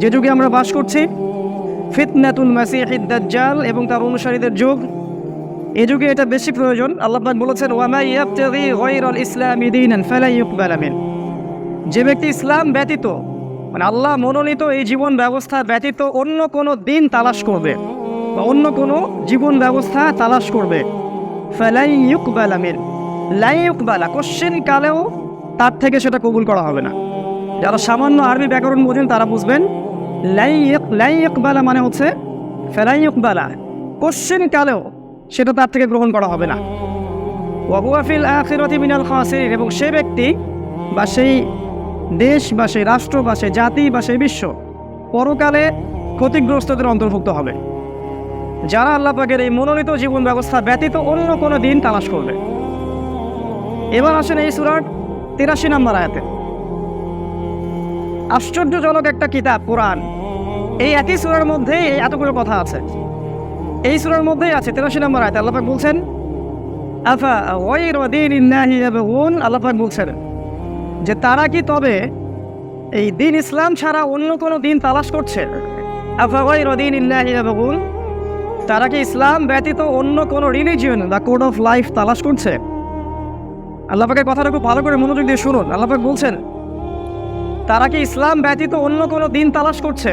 যে যুগে আমরা বাস করছি, ফিতনাতুল মাসিহিদ দাজ্জাল এবং তার অনুসারীদের যুগ, এই যুগে এটা বেশি প্রয়োজন। আল্লাহ পাক বলেছেন, ওয়া মা ইয়াবতাগি গায়রাল ইসলামি দীনান ফালা ইউকবালা মিন। যে ব্যক্তি ইসলাম ব্যতীত, মানে আল্লাহ মনোনীত এই জীবন ব্যবস্থা ব্যতীত অন্য কোনো দিন তালাশ করবে বা অন্য কোনো জীবন ব্যবস্থা তালাশ করবে, ফালা ইউকবালা মিন, লা ইউকবালা, কোশ্চেন কালেও তার থেকে সেটা কবুল করা হবে না। যারা সামান্য আরবি ব্যাকরণ বোঝেন তারা বুঝবেন, লা ইউকবালা মানে হচ্ছে ফালা ইউকবালা, কোশ্চেন কালেও সেটা তার থেকে গ্রহণ করা হবে না। ওয়া হুয়া ফিল আখিরাতি মিনাল খাসিরিন, এবং সেই ব্যক্তি বা সেই দেশ বা সেই রাষ্ট্র বা সেই জাতি বা সেই বিশ্ব পরকালে ক্ষতিগ্রস্তদের অন্তর্ভুক্ত হবে, যারা আল্লাহ পাকের এই মনোনীত জীবন ব্যবস্থা ব্যতীত অন্য কোনো দিন তালাশ করবে। এবার আসেন এই সূরার ৮৩ নম্বর আয়াতে। আশ্চর্যজনক একটা কিতাব কোরআন, এই একই সূরার মধ্যে এই এতগুলো কথা আছে। এই সূরার মধ্যেই আছে ৮৩ নম্বর আয়াতে আল্লাহ পাক বলছেন, আফা গায়রা দীনিল্লাহি ইয়াবগুন, আল্লাহ পাক বলছেন যে তারা কি তবে এই দিন ইসলাম ছাড়া অন্য কোনো দিন তালাশ করছে? আফা গায়রা দীনিল্লাহি ইয়াবগুন, তারা কি ইসলাম ব্যতীত অন্য কোনো রিলিজিয়ন বা কোড অফ লাইফ তালাশ করছে? আল্লাহ পাকের কথাটা খুব ভালো করে মনোযোগ দিয়ে শুনুন। আল্লাহ পাক বলছেন, তারা কি ইসলাম ব্যতীত অন্য কোনো দিন তালাশ করছে?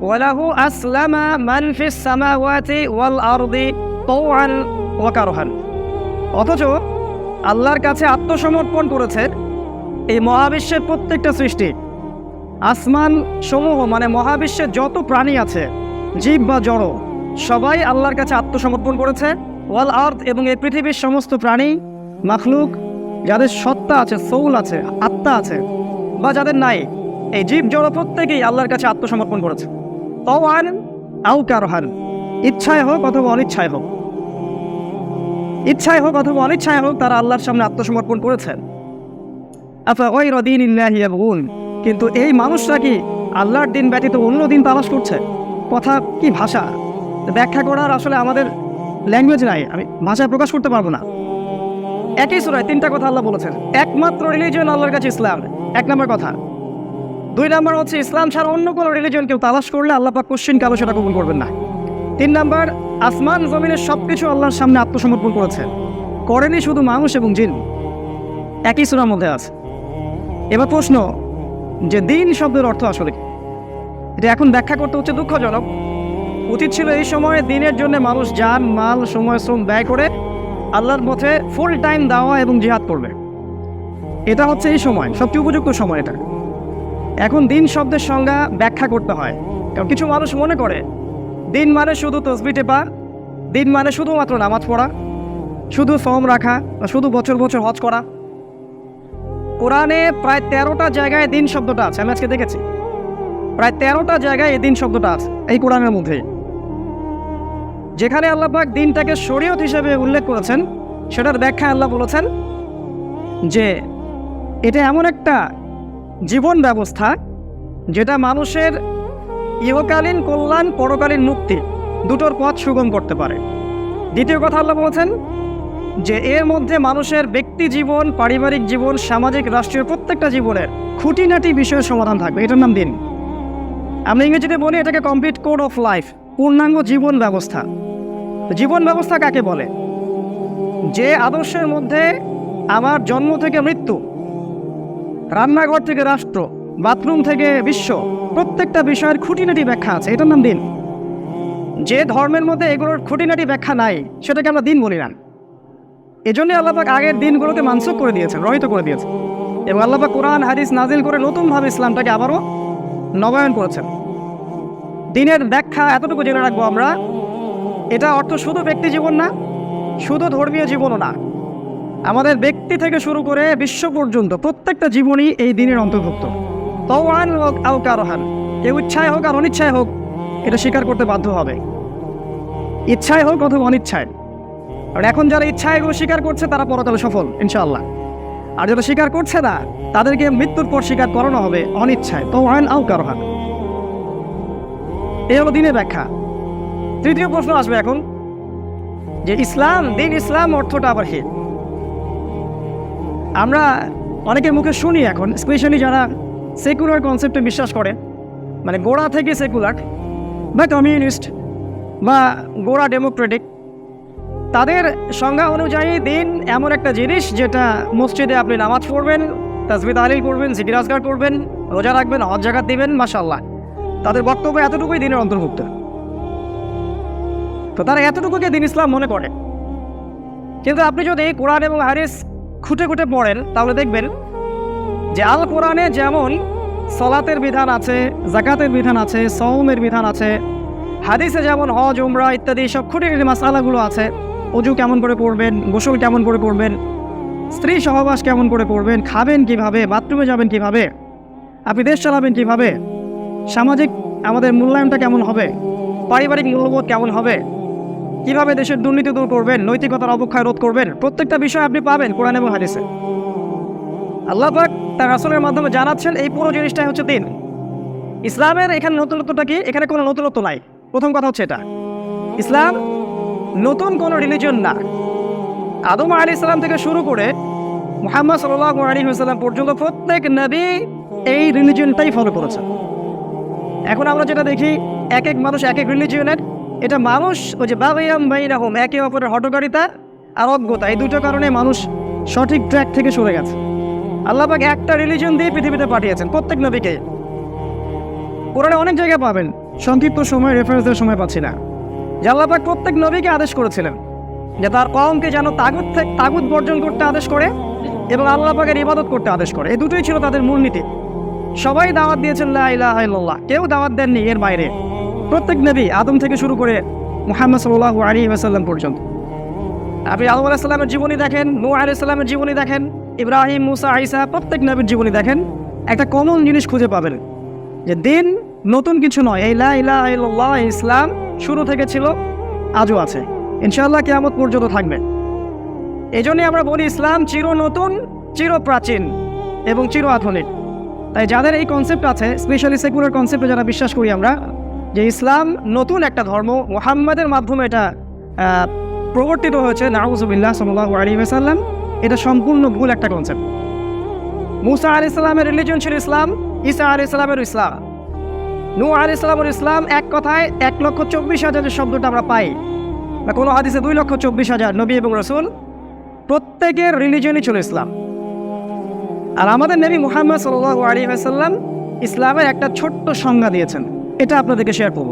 ওয়ালাহু আসলামা মান ফিস সামাওয়াতি ওয়াল আরদি তাওআন ওয়া কারহান, অথচ আল্লাহর কাছে আত্মসমর্পণ করেছে এই মহাবিশ্বের প্রত্যেকটা সৃষ্টি। আসমান সমূহ মানে মহাবিশ্বের যত প্রাণী আছে, জীব বা জড়, সবাই আল্লাহর কাছে আত্মসমর্পণ করেছে। ওয়াল আর্দ, এবং এই পৃথিবীর সমস্ত প্রাণী মাখলুক, যাদের সত্তা আছে, সোল আছে, আত্মা আছে বা যাদের নাই, এই জীব জড় প্রত্যেকেই আল্লাহর কাছে আত্মসমর্পণ করেছে। তাওআন আও কারহান, ইচ্ছায় হোক অথবা অনিচ্ছায় হোক, ইচ্ছায় হোক অথবা অনিচ্ছায় হোক, তারা আল্লাহর সামনে আত্মসমর্পণ করেছেন। আফা গায়রা দীনিল্লাহি ইয়াবগুন, কিন্তু এই মানুষরা কি আল্লাহর দিন ব্যতীত অন্য দিন তালাশ করছে? কথা কি ভাষা, ব্যাখ্যা করার আসলে আমাদের ল্যাঙ্গুয়েজ নাই, আমি ভাষায় প্রকাশ করতে পারবো না। একই সূরায় ৩টা কথা আল্লাহ বলেছেন। একমাত্র রিলিজিয়ন আল্লাহর কাছে ইসলাম, ১ নম্বর কথা। ২ নম্বর হচ্ছে ইসলাম ছাড়া অন্য কোনো রিলিজিয়ন কেউ তালাশ করলে আল্লাহ পাক কোশ্চেন কালো সেটা কবুল করবেন না। ৩ নম্বর, আসমান জমিনের সব কিছু আল্লাহর সামনে আত্মসমর্পণ করেছে, করেনি শুধু মানুষ এবং জিন। একই সূরার মধ্যে আছে। এবার প্রশ্ন, যে দিন শব্দের অর্থ আসলে কি? এটা এখন ব্যাখ্যা করতে হচ্ছে দুঃখজনক। উচিত ছিল এই সময়ে দিনের জন্য মানুষ জান, মাল, সময়, শ্রম ব্যয় করে আল্লাহর পথে ফুল টাইম দাওয়া এবং জিহাদ করবে। এটা হচ্ছে এই সময় সবচেয়ে উপযুক্ত সময়। এটা এখন দিন শব্দের সংজ্ঞা ব্যাখ্যা করতে হয়, কারণ কিছু মানুষ মনে করে দিন মানে শুধু তসবিহ টেপা, দিন মানে শুধুমাত্র নামাজ পড়া, শুধু সওম রাখা বা শুধু বছর বছর হজ করা। কোরআনে প্রায় ১৩টা জায়গায় দিন শব্দটা আছে, আমি আজকে দেখেছি। প্রায় ১৩টা জায়গায় এই দিন শব্দটা আছে এই কোরআনের মধ্যেই। যেখানে আল্লাহ পাক দিনটাকে শরীয়ত হিসেবে উল্লেখ করেছেন, সেটার ব্যাখ্যা আল্লাহ বলেছেন যে এটা এমন একটা জীবন ব্যবস্থা যেটা মানুষের ইহকালীন কল্যাণ, পরকালীন মুক্তি দুটোর পথ সুগম করতে পারে। দ্বিতীয় কথা আল্লাহ বলেছেন যে এর মধ্যে মানুষের ব্যক্তি জীবন, পারিবারিক জীবন, সামাজিক, রাষ্ট্রীয় প্রত্যেকটা জীবনের খুঁটিনাটি বিষয়ের সমাধান থাকবে। এটার নাম দিন। আমরা ইংরেজিতে বলি এটাকে কমপ্লিট কোড অফ লাইফ, পূর্ণাঙ্গ জীবন ব্যবস্থা। জীবন ব্যবস্থা কাকে বলে? যে আদর্শের মধ্যে আমার জন্ম থেকে মৃত্যু, রান্নাঘর থেকে রাষ্ট্র, বাথরুম থেকে বিশ্ব, প্রত্যেকটা বিষয়ের খুঁটিনাটি ব্যাখ্যা আছে, এটার নাম দিন। যে ধর্মের মধ্যে এগুলোর খুঁটিনাটি ব্যাখ্যা নাই, সেটাকে আমরা দিন বলি না। এজন্যই আল্লাহ পাক আগের দিনগুলোকে মানসুখ করে দিয়েছেন, রহিত করে দিয়েছেন, এবং আল্লাহ পাক কোরআন হাদিস নাজিল করে নতুনভাবে ইসলামটাকে আবারও নবায়ন করেছেন। দিনের ব্যাখ্যা এতটুকু জেনে রাখবো আমরা, এটা অর্থ শুধু ব্যক্তি জীবন না, শুধু ধর্মীয় জীবনও না, আমাদের ব্যক্তি থেকে শুরু করে বিশ্ব পর্যন্ত প্রত্যেকটা জীবনই এই দিনের অন্তর্ভুক্ত। তাওআন হোক আও কারহান, কেউ ইচ্ছায় হোক আর অনিচ্ছায় হোক এটা স্বীকার করতে বাধ্য হবে, ইচ্ছায় হোক অথবা অনিচ্ছায়। আর এখন যারা ইচ্ছায় এগুলো স্বীকার করছে তারা পরকালে সফল ইনশাআল্লাহ, আর যারা স্বীকার করছে না তাদেরকে মৃত্যুর পর স্বীকার করানো হবে অনিচ্ছায়। তাওআন আও কারহান, এই হলো দিনের ব্যাখ্যা। তৃতীয় প্রশ্ন আসবে এখন যে ইসলাম, দিন ইসলাম অর্থটা আবার কি? আমরা অনেকের মুখে শুনি এখন, স্পেশালি যারা সেকুলার কনসেপ্টে বিশ্বাস করে, মানে গোড়া থেকে সেকুলার বা কমিউনিস্ট বা গোড়া ডেমোক্রেটিক, তাদের সংজ্ঞা অনুযায়ী দিন এমন একটা জিনিস যেটা মসজিদে আপনি নামাজ পড়বেন, তাসবিহ তাহলিল করবেন, জিকির আজকার করবেন, রোজা রাখবেন, হজ যাকাত দিবেন, মাশাআল্লাহ। তাদের বক্তব্য এতটুকুই দিনের অন্তর্ভুক্ত। তো তারা এতটুকুকে দিন ইসলাম মনে করে। কিন্তু আপনি যদি কোরআন এবং হাদিস খুঁটে খুঁটে পড়েন তাহলে দেখবেন যে আল কোরআনে যেমন সলাতের বিধান আছে, যাকাতের বিধান আছে, সওমের বিধান আছে, হাদিসে যেমন হজ উমরা ইত্যাদি সব খুঁটিনাটি মাসালাগুলো আছে। ওযু কেমন করে করবেন, গোসল কেমন করে করবেন, স্ত্রী সহবাস কেমন করে করবেন, খাবেন কিভাবে, বাথরুমে যাবেন কিভাবে, আপনি দেশ চালাবেন কিভাবে, সামাজিক আমাদের মূল্যায়নটা কেমন হবে, পারিবারিক মূল্যবোধ কেমন হবে, কিভাবে দেশের দুর্নীতি দূর করবেন, নৈতিকতার অবক্ষয় রোধ করবেন, প্রত্যেকটা বিষয় আপনি পাবেন কোরআন এবং হাদিসে। আল্লাহ পাক তার রাসূলের মাধ্যমে জানাচ্ছেন এই পুরো জিনিসটাই হচ্ছে দিন। ইসলামের এখানে নতুনত্বটা কি? এখানে কোনো নতুনত্ব নাই। প্রথম কথা হচ্ছে এটা, ইসলাম নতুন কোনো রিলিজন না। আদম আলাইহিস সালাম থেকে শুরু করে মুহাম্মদ সাল্লাল্লাহু আলাইহি ওয়াসাল্লাম পর্যন্ত প্রত্যেক নবী এই রিলিজনটাই ফলো করেছে। এখন আমরা যেটা দেখি এক এক মানুষ এক এক রিলিজিয়নের, এটা মানুষ ওই যে বাগিয়াম বাইনাহুম, একে অপরের হঠকারিতা আর অজ্ঞতা, এই দুটো কারণে মানুষ সঠিক ট্র্যাক থেকে সরে গেছে। আল্লাহ পাক একটা রিলিজন দিয়ে পৃথিবীতে পাঠিয়েছেন প্রত্যেক নবীকে। কোরআনে অনেক জায়গায় পাবেন, সংক্ষিপ্ত সময় রেফারেন্সের সময় পাচ্ছি না, যে আল্লাহ পাক প্রত্যেক নবীকে আদেশ করেছিলেন যে তার কওমকে যেন তাগুত বর্জন করতে আদেশ করে এবং আল্লাহ পাকের ইবাদত করতে আদেশ করে। এই দুটোই ছিল তাদের মূলনীতি। সবাই দাওয়াত দিয়েছেন লা ইলাহা ইল্লাল্লাহ, কেউ দাওয়াত দেননি এর বাইরে। প্রত্যেক নবী আদম থেকে শুরু করে মুহাম্মদ সাল্লাল্লাহু আলাইহি ওয়াসাল্লাম পর্যন্ত। আপনি আদম আলাইহিস সালামের জীবনী দেখেন, নূহ আলাইহিস সালামের জীবনী দেখেন, ইব্রাহিম, মুসা, ঈসা, প্রত্যেক নবীর জীবনী দেখেন, একটা কমন জিনিস খুঁজে পাবেন যে দিন নতুন কিছু নয়। এই লা ইলাহা ইল্লাল্লাহ ইসলাম শুরু থেকে ছিল, আজও আছে, ইনশাআল্লাহ কিয়ামত পর্যন্ত থাকবে। এই জন্যই আমরা বলি ইসলাম চির নতুন, চির প্রাচীন এবং চির আধুনিক। তাই যাদের এই কনসেপ্ট আছে, স্পেশালি সেকুলার কনসেপ্টে যারা বিশ্বাস করি আমরা যে ইসলাম নতুন একটা ধর্ম, মুহাম্মাদের মাধ্যমে এটা প্রবর্তিত হয়েছে, নাউযুবিল্লাহ সাল্লাল্লাহু আলাইহি ওয়াসাল্লাম, এটা সম্পূর্ণ ভুল একটা কনসেপ্ট। মুসা আলাইহিস সালামের রিলিজন ছিল ইসলাম, ঈসা আলাইহিস সালামের ইসলাম, নূহ আলাইহিস সালামের ইসলাম। এক কথায় 1,24,000 যে শব্দটা আমরা পাই, বা কোনো হাদিসে 2,24,000 নবী এবং রাসূল, প্রত্যেকের রিলিজনই ছিল ইসলাম। আর আমাদের নবী মুহাম্মদ সাল্লাল্লাহু আলাইহি ওয়াসাল্লাম ইসলামের একটা ছোট্ট সংজ্ঞা দিয়েছেন, এটা আপনাদেরকে শেয়ার করব।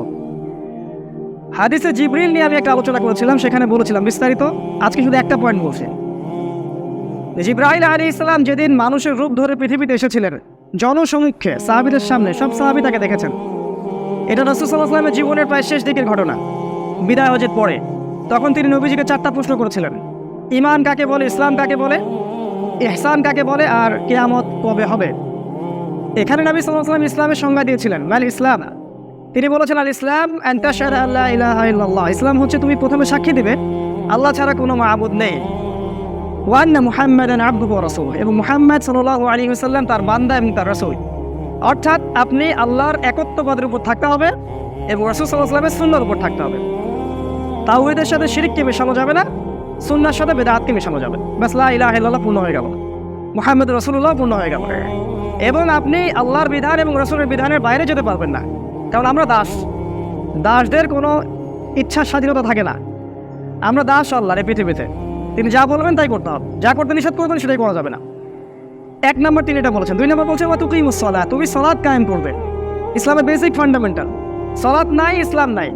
হাদিসে জিবরিল নিয়ে আমি একটা আলোচনা করেছিলাম, সেখানে বলেছিলাম বিস্তারিত। আজকে শুধু একটা পয়েন্ট বলছি। জিবরাইল আলাইহিস সালাম যেদিন মানুষের রূপ ধরে পৃথিবীতে এসেছিলেন, জনসমক্ষে সাহাবীদের সামনে, সব সাহাবী তাকে দেখেছেন। এটা রাসূল সাল্লাল্লাহু আলাইহি ওয়াসাল্লামের জীবনের প্রায় শেষ দিকের ঘটনা, বিদায় হজের পরে। তখন তিনি নবীজিকে 4টা প্রশ্ন করেছিলেন: ঈমান কাকে বলে, ইসলাম কাকে বলে, ইহসান কাকে বলে, আর কিয়ামত কবে হবে। এখানে নবী সাল্লাল্লাহু আলাইহি ওয়াসাল্লাম ইসলামের সংজ্ঞা দিয়েছিলেন, মাল ইসলাম। তিনি বলেছেন আল ইসলাম আন তাশহাদা আল্লা ইলাহা ইল্লাল্লাহ, ইসলাম হচ্ছে তুমি প্রথমে সাক্ষী দিবে আল্লাহ ছাড়া কোনো মাবুদ নেই, ওয়া আন্না মুহাম্মাদান আবদুহু ওয়া রাসূলুহু, এবং মুহাম্মদ সাল্লাল্লাহু আলাইহি ওয়াসাল্লাম তার বান্দা এবং তার রাসূল। অর্থাৎ আপনি আল্লাহর একত্ববাদের উপর থাকতে হবে এবং রাসূল সাল্লাল্লাহু আলাইহি ওয়াসাল্লামের সুন্নাহর উপর থাকতে হবে। তাওহীদের সাথে শিরককে মেশানো যাবে না, সুন্নাহর সাথে বিদআতকে মেশানো যাবে। বাস লা ইলাহা ইল্লাল্লাহ পূর্ণ হয়ে গেল, মুহাম্মদ রাসূলুল্লাহ পূর্ণ হয়ে গেল। এবং আপনি আল্লাহর বিধান এবং রাসূলের বিধানের বাইরে যেতে পারবেন না, কারণ আমরা দাস। দাসদের কোনো ইচ্ছার স্বাধীনতা থাকে না। আমরা দাস আল্লাহর এই পৃথিবীতে, তিনি যা বলবেন তাই করতে হবে, যা করতে নিষেধ করবেন সেটাই করা যাবে না। 1 নম্বর তিনি এটা বলেছেন। 2 নম্বর বলছেন ওয়া তুকিমুস সালাহ, তুমি সালাত কায়েম করবে। ইসলামের বেসিক ফান্ডামেন্টাল। সালাত নাই, ইসলাম নাই।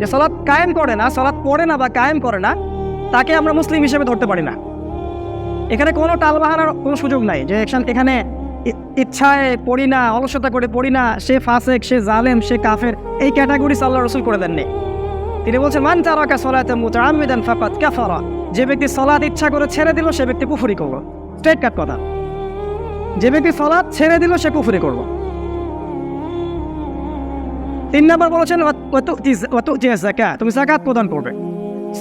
যে সালাত কায়েম করে না, সালাত পড়ে না বা কায়েম করে না, তাকে আমরা মুসলিম হিসেবে ধরতে পারি না। এখানে কোনো টালবাহানার কোনো সুযোগ নাই যে এখানে ইচ্ছায় পড়ি না, অলসতা করে পড়ি না, সে ফাসেক, সে জালেম, সে কাফের, এই ক্যাটাগরি আল্লাহ রাসূল করে দেননি। তিনি বলছেন মান তারাকা সালাতা মুতাআম্মিদান ফাকাদ কাফারা, যে ব্যক্তি সালাত ইচ্ছা করে ছেড়ে দিল সে ব্যক্তি কুফরি করলো। স্ট্রেট কাট কথা, যে ব্যক্তি সালাত ছেড়ে দিল সে কুফরি করলো। 3 নম্বর বলেছেন ওয়া তু'তি যাকাত, তুমি যাকাত প্রদান করবে।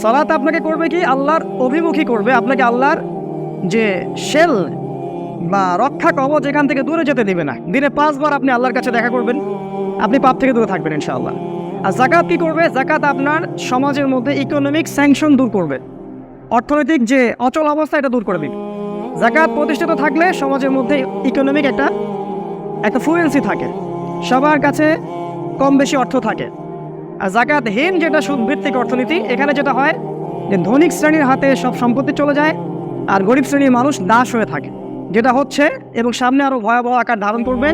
সালাত আপনাকে করবে কি, আল্লাহর অভিমুখী করবে, আপনাকে আল্লাহর যে শেল বা রক্ষা কবচ এখান থেকে দূরে যেতে দিবে না। দিনে 5 বার আপনি আল্লাহর কাছে দেখা করবেন, আপনি পাপ থেকে দূরে থাকবেন ইনশাআল্লাহ। আর যাকাত কি করবে? যাকাত আপনার সমাজের মধ্যে ইকোনমিক স্যাংশন দূর করবে, অর্থনৈতিক যে অচল অবস্থা এটা দূর করে দিবে। যাকাত প্রতিষ্ঠিত থাকলে সমাজের মধ্যে ইকোনমিক একটা ফ্লুয়েন্সি থাকে, সবার কাছে কম বেশি অর্থ থাকে। আর জাকাতহীন যেটা সুদভিত্তিক অর্থনীতি, এখানে যেটা হয় যে ধনিক শ্রেণীর হাতে সব সম্পত্তি চলে যায় আর গরিব শ্রেণীর মানুষ দাস হয়ে থাকে, যেটা হচ্ছে এবং সামনে আরও ভয়াবহ আকার ধারণ করবে।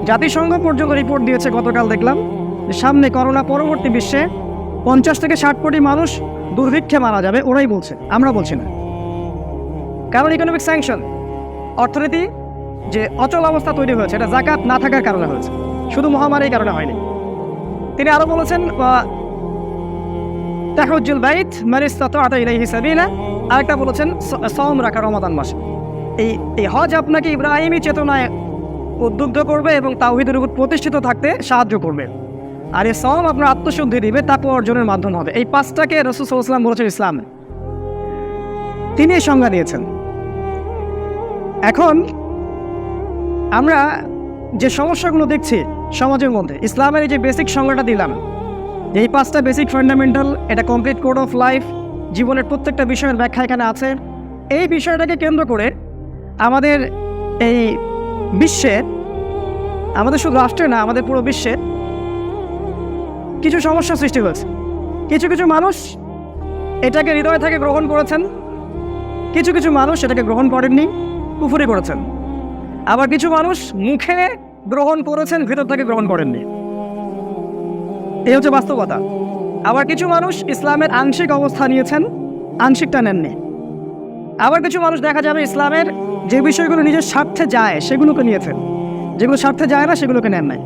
জাতিসংঘ পর্যন্ত রিপোর্ট দিয়েছে, গতকাল দেখলাম, যে সামনে করোনা পরবর্তী বিশ্বে 50 থেকে 60 কোটি মানুষ দুর্ভিক্ষে মারা যাবে। ওরাই বলছে, আমরা বলছি না। কারণ ইকোনমিক স্যাংশন, অর্থনীতি যে অচল অবস্থা তৈরি হয়েছে, এটা জাকাত না থাকার কারণে হয়েছে, শুধু মহামারীর কারণে হয়নি। তিনি আরও বলেছেন তাহজ্জুল বাইত মান ইসতাতা ইলাইহি সাবিলা, আরেকটা বলেছেন সওম রাখা রমাদান মাসে। এই হজ আপনাকে ইব্রাহিমী চেতনায় উদ্বুদ্ধ করবে এবং তাওহীদের উপর প্রতিষ্ঠিত থাকতে সাহায্য করবে। আর এই সওম আপনার আত্মশুদ্ধি দিবে, তাকওয়া অর্জনের মাধ্যম হবে। এই 5টাকে রাসূল সাল্লাল্লাহু আলাইহি ওয়াসাল্লাম বলেছেন ইসলাম, তিনি এই সংজ্ঞা দিয়েছেন। এখন আমরা যে সমস্যাগুলো দেখছি সমাজের মধ্যে, ইসলামের এই যে বেসিক সংজ্ঞাটা দিলাম, যে এই 5টা বেসিক ফান্ডামেন্টাল, এটা কমপ্লিট কোড অফ লাইফ, জীবনের প্রত্যেকটা বিষয়ের ব্যাখ্যা এখানে আছে। এই বিষয়টাকে কেন্দ্র করে আমাদের এই বিশ্বে, আমাদের শুধু রাষ্ট্রে না, আমাদের পুরো বিশ্বে কিছু সমস্যা সৃষ্টি হয়েছে। কিছু কিছু মানুষ এটাকে হৃদয় থেকে গ্রহণ করেছেন, কিছু কিছু মানুষ এটাকে গ্রহণ করেননি, কুফরি করেছেন। আবার কিছু মানুষ মুখে গ্রহণ করেছেন, ভিতর থেকে গ্রহণ করেননি। এই হচ্ছে বাস্তবতা। আবার কিছু মানুষ ইসলামের আংশিক অবস্থা নিয়েছেন, আংশিকটা নেননি। আবার কিছু মানুষ দেখা যাবে ইসলামের যে বিষয়গুলো নিজের স্বার্থে যায় সেগুলোকে নিয়েছেন, যেগুলো স্বার্থে যায় না সেগুলোকে নেন নাই।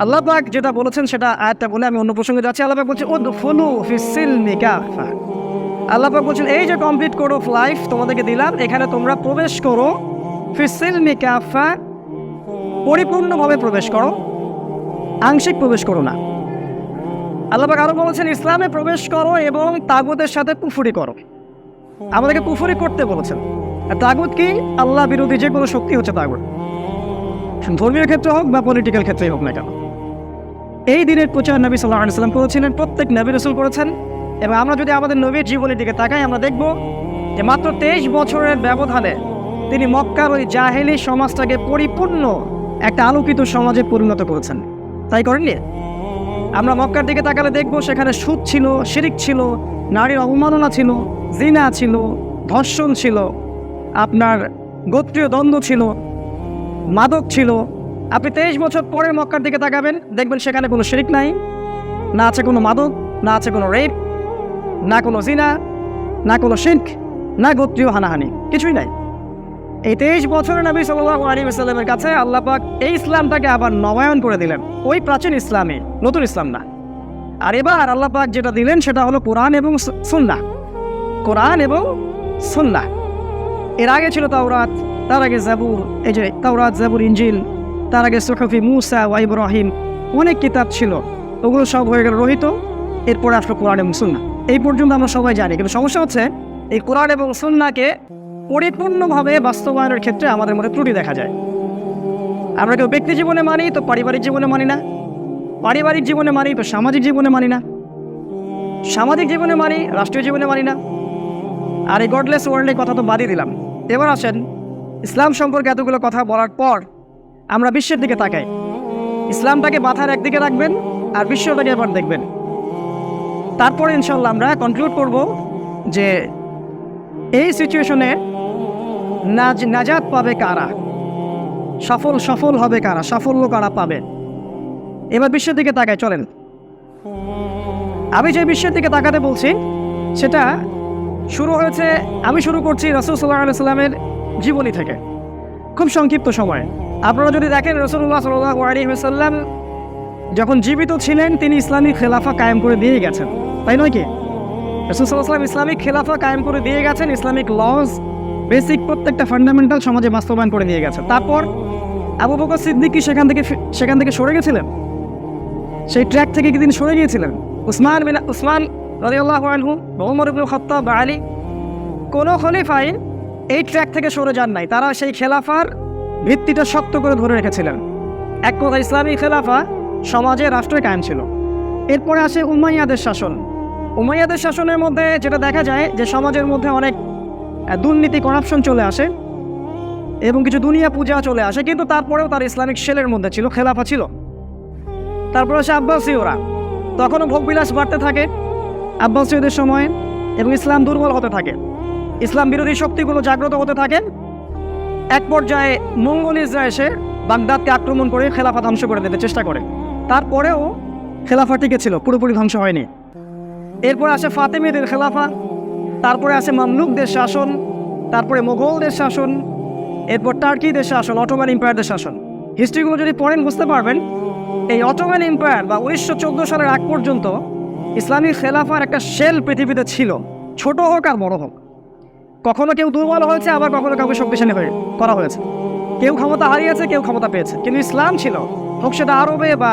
আল্লাহ পাক যেটা বলেছেন সেটা আয়াতটা বলে আমি অন্য প্রসঙ্গে যাচ্ছি। আল্লাহ পাক বলছেন উদখুলু ফিস-সিলমি কাফা। আল্লাহ পাক বলছেন এই যে কমপ্লিট কোড অফ লাইফ তোমাদেরকে দিলাম, এখানে তোমরা প্রবেশ করো, ফিস-সিলমি কাফা, পরিপূর্ণভাবে প্রবেশ করো, আংশিক প্রবেশ করো না। আল্লাহ পাক আরো বলেছেন ইসলামে প্রবেশ করো এবং তাগুতের সাথে কুফরি করো। আমাদেরকে কুফরি করতে বলেছেন। আর তাগুত কি? আল্লাহ বিরোধী যে কোনো শক্তি হচ্ছে তাগুত, ধর্মীয় ক্ষেত্রে হোক বা পলিটিক্যাল ক্ষেত্রেই হোক না কেন। এই দিনের প্রচার নবী সাল্লাল্লাহু আলাইহি ওয়াসাল্লাম করেছিলেন, প্রত্যেক নবী রাসূল করেছেন। এবং আমরা যদি আমাদের নবীর জীবনের দিকে তাকাই, আমরা দেখব যে মাত্র 23 বছরের ব্যবধানে তিনি মক্কার ওই জাহেলি সমাজটাকে পরিপূর্ণ একটা আলোকিত সমাজে পরিণত করেছেন। তাই করেননি? আমরা মক্কার দিকে তাকালে দেখব সেখানে সুদ ছিল, শিরিক ছিল, নারীর অবমাননা ছিল, জিনা ছিল, ধর্ষণ ছিল, আপনার গোত্রীয় দ্বন্দ্ব ছিল, মাদক ছিল। আপনি 23 বছর পরে মক্কার দিকে তাকাবেন, দেখবেন সেখানে কোনো শিরিক নাই, না আছে কোনো মাদক, না আছে কোনো রেপ, না কোনো জিনা, না কোনো শিরক, না গোত্রীয় হানাহানি, কিছুই নাই। এই 23 বছরের নবী সাল্লাল্লাহু আলাইহি ওয়াসাল্লামের কাছে আল্লাহ পাক এই ইসলামটাকে আবার নবায়ন করে দিলেন, ওই প্রাচীন ইসলামে, নতুন ইসলাম না। আর এবার আল্লাহ পাক যেটা দিলেন সেটা হলো কোরআন এবং সুন্নাহ। কোরআন এবং সুন্নাহ। এর আগে ছিল তাওরাত, তার আগে জাবুর, এই যে তাওরাত, জাবুর, ইনজিল, তার আগে সুহফি মূসা ওয়া ইব্রাহিম, অনেক কিতাব ছিল, ওগুলো সব হয়ে গেল রহিত। এরপরে আসলো কোরআন এবং সুন্নাহ। এই পর্যন্ত আমরা সবাই জানি, কিন্তু সমস্যা হচ্ছে এই কোরআন এবং সুন্নাহকে পরিপূর্ণভাবে বাস্তবায়নের ক্ষেত্রে আমাদের মধ্যে ত্রুটি দেখা যায়। আমরা কেউ ব্যক্তি জীবনে মানি তো পারিবারিক জীবনে মানি না, পারিবারিক জীবনে মানি তো সামাজিক জীবনে মানি না, সামাজিক জীবনে মানি রাষ্ট্রীয় জীবনে মানি না। আর এই গডলেস ওয়ার্ল্ডের কথা তো বাদই দিলাম। এবার আসেন ইসলাম সম্পর্কে এতগুলো কথা বলার পর আমরা বিশ্বের দিকে তাকাই। ইসলামটাকে মাথার একদিকে রাখবেন আর বিশ্বটাকে এবার দেখবেন। তারপরে ইনশাল্লাহ আমরা কনক্লুড করব যে এই সিচুয়েশনে নাজাত পাবে কারা, সফল হবে কারা, সাফল্য কারা পাবে। এবার বিশ্বের দিকে তাকাই, চলেন। আমি যে বিশ্বের দিকে তাকাতে বলছি সেটা শুরু হয়েছে, আমি শুরু করছি রাসূল সাল্লাল্লাহু আলাইহি ওয়াসাল্লামের জীবনী থেকে, খুব সংক্ষিপ্ত সময়ে। আপনারা যদি দেখেন রাসূলুল্লাহ সাল্লাল্লাহু আলাইহি ওয়াসাল্লাম যখন জীবিত ছিলেন তিনি ইসলামিক খেলাফা কায়েম করে দিয়ে গেছেন, তাই নয় কি? রাসূল সাল্লাল্লাহু আলাইহি ওয়াসাল্লাম ইসলামিক খেলাফা কায়েম করে দিয়ে গেছেন, ইসলামিক লজ, বেসিক প্রত্যেকটা ফান্ডামেন্টাল সমাজে বাস্তবায়ন করে দিয়ে গেছেন। তারপর আবু বকর সিদ্দিক কি সেখান থেকে সরে গেছিলেন? সেই ট্র্যাক থেকে কি তিনি সরে গিয়েছিলেন? উসমান রাদিয়াল্লাহু আনহু, ওমর ইবনে খাত্তাব, আলী, কোনো খলিফাই এই ট্র্যাক থেকে সরে যান নাই। তারা সেই খেলাফার ভিত্তিটা শক্ত করে ধরে রেখেছিলেন। এক কথা ইসলামী খেলাফা সমাজে, রাষ্ট্রে কায়েম ছিল। এরপরে আসে উমাইয়াদের শাসন। উমাইয়াদের শাসনের মধ্যে যেটা দেখা যায় যে সমাজের মধ্যে অনেক দুর্নীতি, করাপশন চলে আসে এবং কিছু দুনিয়া পূজা চলে আসে, কিন্তু তারপরেও তার ইসলামিক শেলের মধ্যে ছিল, খেলাফা ছিল। তারপর আসে আব্বাসীয়রা, তখনও ভোগবিলাস বাড়তে থাকে আব্বাসীয়দের সময়ে, এবং ইসলাম দুর্বল হতে থাকে, ইসলাম বিরোধী শক্তিগুলো জাগ্রত হতে থাকে। এক পর্যায়ে মঙ্গোলিজরা এসে বাগদাদকে আক্রমণ করে খেলাফা ধ্বংস করে দিতে চেষ্টা করে, তারপরেও খেলাফা টিকে ছিল, পুরোপুরি ধ্বংস হয়নি। এরপর আসে ফাতেমিদের খেলাফা, তারপরে আসে মামলুকদের শাসন, তারপরে মোগলদের শাসন, এরপর টার্কিদের শাসন, অটোমান এম্পায়ারদের শাসন। হিস্ট্রিগুলো যদি পড়েন বুঝতে পারবেন, এই অটোমান এম্পায়ার বা 1914 সালের আগ পর্যন্ত ইসলামী খেলাফার একটা শেল পৃথিবীতে ছিল, ছোট হোক আর বড় হোক। কখনো কেউ দুর্বল হয়েছে, আবার কখনো কাউকে শক্তিশালী হয়ে করা হয়েছে, কেউ ক্ষমতা হারিয়েছে, কেউ ক্ষমতা পেয়েছে, কিন্তু ইসলাম ছিল, হোক সেটা আরবে বা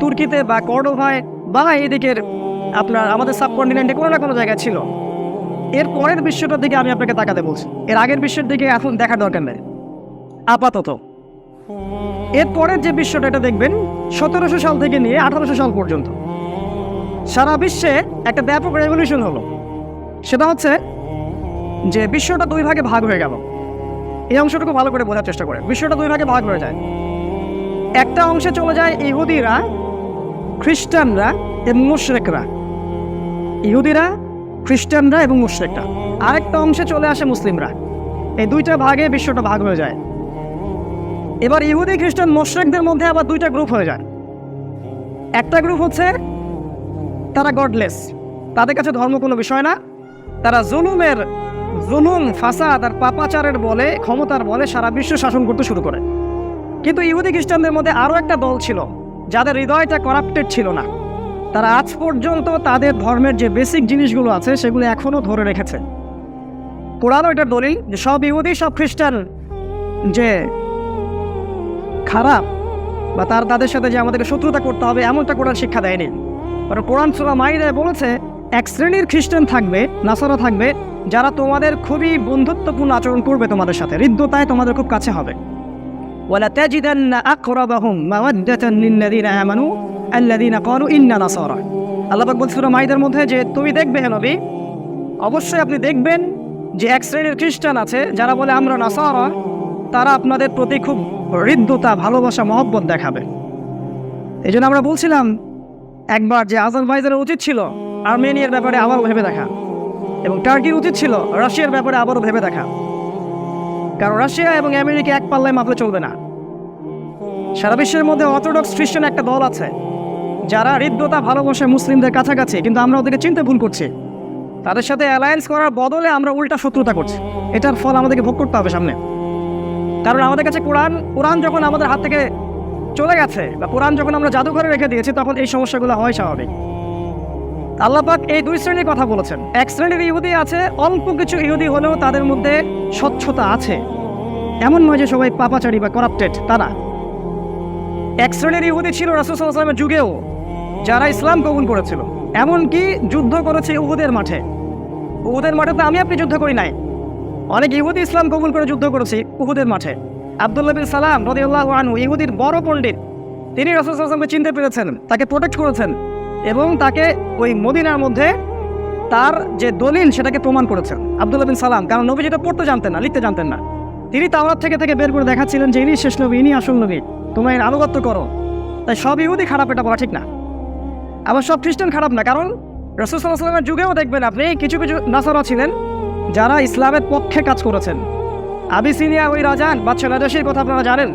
তুর্কিতে বা কর্ডোভায় বা এইদিকের আপনার আমাদের সাবকন্টিনেন্টে কোনো না কোনো জায়গায় ছিল। এর পরের বিশ্বটার দিকে আমি আপনাকে তাকাতে বলছি, এর আগের বিশ্বের দিকে এখন দেখার দরকার নেই আপাতত। এর পরের যে বিশ্বটা, এটা দেখবেন 1700 সাল থেকে নিয়ে 1800 সাল পর্যন্ত সারা বিশ্বে একটা ব্যাপক রেভলিউশন হলো। সেটা হচ্ছে যে বিশ্বটা দুই ভাগে ভাগ হয়ে গেল। এই অংশটুকু ভালো করে বোঝার চেষ্টা করে। বিশ্বটা দুই ভাগে ভাগ হয়ে যায়। একটা অংশে চলে যায় ইহুদিরা, খ্রিস্টানরা এবং মুশরিকরা, ইহুদিরা, খ্রিস্টানরা এবং মুশরিকরা। আরেকটা অংশে চলে আসে মুসলিমরা। এই দুইটা ভাগে বিশ্বটা ভাগ হয়ে যায়। এবার ইহুদি, খ্রিস্টান, মুশরিকদের মধ্যে আবার দুইটা গ্রুপ হয়ে যায়। একটা গ্রুপ হচ্ছে তারা গডলেস, তাদের কাছে ধর্ম কোনো বিষয় না, তারা জুলুম, ফাসাদ আর পাপাচারের বলে, ক্ষমতার বলে সারা বিশ্ব শাসন করতে শুরু করে। কিন্তু ইহুদি খ্রিস্টানদের মধ্যে আরও একটা দল ছিল যাদের হৃদয়টা করাপ্টেড ছিল না। তারা আজ পর্যন্ত তাদের ধর্মের যে বেসিক জিনিসগুলো আছে সেগুলো এখনও ধরে রেখেছে। কোরআনও এটার দলিল যে সব ইহুদি, সব খ্রিস্টান যে খারাপ বা তাদের সাথে যে আমাদেরকে শত্রুতা করতে হবে এমনটা কোরআন শিক্ষা দেয়নি। কারণ কোরআন সূরা মাইদায় বলেছে এক শ্রেণীর খ্রিস্টান থাকবে, নাসারা থাকবে, যারা তোমাদের খুবই বন্ধুত্বপূর্ণ আচরণ করবে, তোমাদের সাথে হৃদ্যতায় তোমাদের খুব কাছে হবে। ওয়ালা তাজিদান্না আকরাবাহুম মাওয়াদ্দাতান লিল্লাযিনা আমানু আল্লাযিনা ক্বালু ইন্না নাসারা। আল্লাহ পাক বলছেন সূরা মাইদার মধ্যে যে তুমি দেখবে হে নবী, অবশ্যই আপনি দেখবেন যে এক শ্রেণীর খ্রিস্টান আছে যারা বলে আমরা নাসারা, তারা আপনাদের প্রতি খুব হৃদ্যতা, ভালোবাসা, মহব্বত দেখাবে। এই জন্য আমরা বলছিলাম একবার যে আজারবাইজানের উচিত ছিল আর্মেনিয়ার ব্যাপারে আবারও ভেবে দেখা, এবং টার্কির উচিত ছিল রাশিয়ার ব্যাপারে আবারও ভেবে দেখা। কারণ রাশিয়া এবং আমেরিকা এক পাল্লায় মাপলে চলবে না। সারা বিশ্বের মধ্যে অর্থোডক্স খ্রিস্টান একটা দল আছে যারা হৃদ্যতা, ভালোবাসে মুসলিমদের কাছাকাছি, কিন্তু আমরা ওদেরকে চিনতে ভুল করছি। তাদের সাথে অ্যালায়েন্স করার বদলে আমরা উল্টা শত্রুতা করছি। এটার ফল আমাদেরকে ভোগ করতে হবে সামনে। কারণ আমাদের কাছে কোরআন যখন আমাদের হাত থেকে চলে গেছে, বা কোরআন যখন আমরা জাদুঘরে রেখে দিয়েছি, তখন এই সমস্যাগুলো হয় স্বাভাবিক। আল্লাহ পাক এই দুই শ্রেণীর কথা বলেছেন। এক শ্রেণীর ইহুদি আছে, অল্প কিছু ইহুদি হলেও তাদের মধ্যে স্বচ্ছতা আছে, এমন নয় যে সবাই পাপাচারী বা করাপ্টেড, তারা। এক শ্রেণীর ইহুদি ছিল রাসূল সাল্লাল্লাহু আলাইহি ওয়াসাল্লামের যুগেও, যারা ইসলাম কবুল করেছিল, এমনকি যুদ্ধ করেছে উহুদের মাঠে। উহুদের মাঠে তো আমি আপনি যুদ্ধ করি নাই, অনেক ইহুদি ইসলাম কবুল করে যুদ্ধ করেছি উহুদের মাঠে। আব্দুল্লাহ বিন সালাম রাদিয়াল্লাহু আনহু, ইহুদির বড় পণ্ডিত, তিনি রাসূল সাল্লাল্লাহু আলাইহি ওয়াসাল্লামকে চিনতে পেরেছেন, তাকে প্রোটেক্ট করেছেন, এবং তাকে ওই মদিনার মধ্যে তার যে দলিল সেটাকে প্রমাণ করেছেন আব্দুল্লাহ বিন সালাম। কারণ নবী যেটা পড়তে জানতেন না, লিখতে জানতেন না, তিনি তাওরাত থেকে বের করে দেখাচ্ছিলেন যে ইনি শেষ নবী, ইনি আসল নবী, তোমরা এর আনুগত্য করো। তাই সব ইহুদি খারাপ, এটা বলা ঠিক না। আবার সব খ্রিস্টান খারাপ না, কারণ রাসূল সাল্লাল্লাহু আলাইহি ওয়াসাল্লামের যুগেও দেখবেন আপনি কিছু কিছু নাসারা ছিলেন যারা ইসলামের পক্ষে কাজ করেছেন। আবিসিনিয়া ওই রাজা বাদশা নাজাশীর কথা আপনারা জানেন,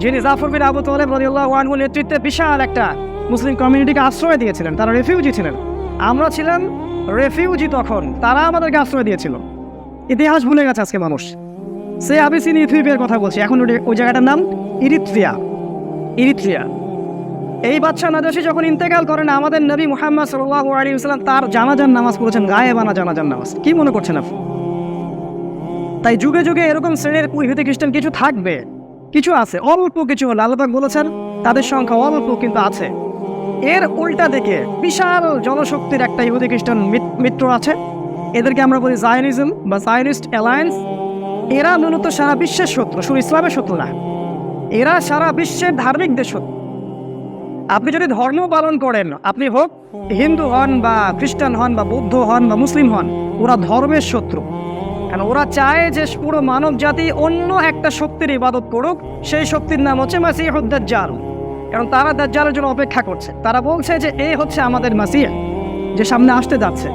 যিনি জাফর বিন আবু তালেব রাদিয়াল্লাহু আনহু নেতৃত্বে বিশাল একটা মুসলিম কমিউনিটিকে আশ্রয় দিয়েছিলেন। তারা রেফিউজি ছিলেন, আমরা ছিলাম রেফিউজি তখন, তারা আমাদেরকে আশ্রয় দিয়েছিল। ইতিহাস ভুলে গেছে আজকে মানুষ। সে আবিসিনি ইথিওপিয়ার কথা বলছি, এখন ওই জায়গাটার নাম ইরিত্রিয়া। এই বাদশা নাজাশী যখন ইন্তেকাল করেন, আমাদের নবী মুহাম্মদ সাল্লাল্লাহু আলাইহি ওয়াসাল্লাম তার জানাজার নামাজ পড়েছেন, গায়েবানা জানাজার নামাজ। কি মনে করছেন আপনি? তাই যুগে যুগে এরকম শ্রেণীর ইহুদি খ্রিস্টান কিছু থাকবে, কিছু আছে, অল্প কিছু হলে। আল্লাহ পাক বলেছেন তাদের সংখ্যা অল্প, কিন্তু আছে। এর উল্টা দিকে বিশাল জনশক্তির একটা ইহুদি খ্রিস্টান মিত্র আছে, এদেরকে আমরা বলি জায়নিজম বা জায়নিস্ট অ্যালায়েন্স। এরা মূলত সারা বিশ্বের শত্রু, শুধু ইসলামের শত্রু না, এরা সারা বিশ্বের ধার্মিকদের শত্রু। আপনি যদি ধর্ম পালন করেন, আপনি হোক হিন্দু হন বা খ্রিস্টান হন বা বৌদ্ধ হন বা মুসলিম হন, ওরা ধর্মের শত্রু। কারণ ওরা চায় যে পুরো মানব জাতি অন্য একটা শক্তির ইবাদত করুক, সেই শক্তির নাম হচ্ছে মাসিহুদ দাজ্জাল। কারণ তারা দাজ্জালের জন্য অপেক্ষা করছে। তারা বলছে যে এই হচ্ছে আমাদের মাসিহ যে সামনে আসতে যাচ্ছে,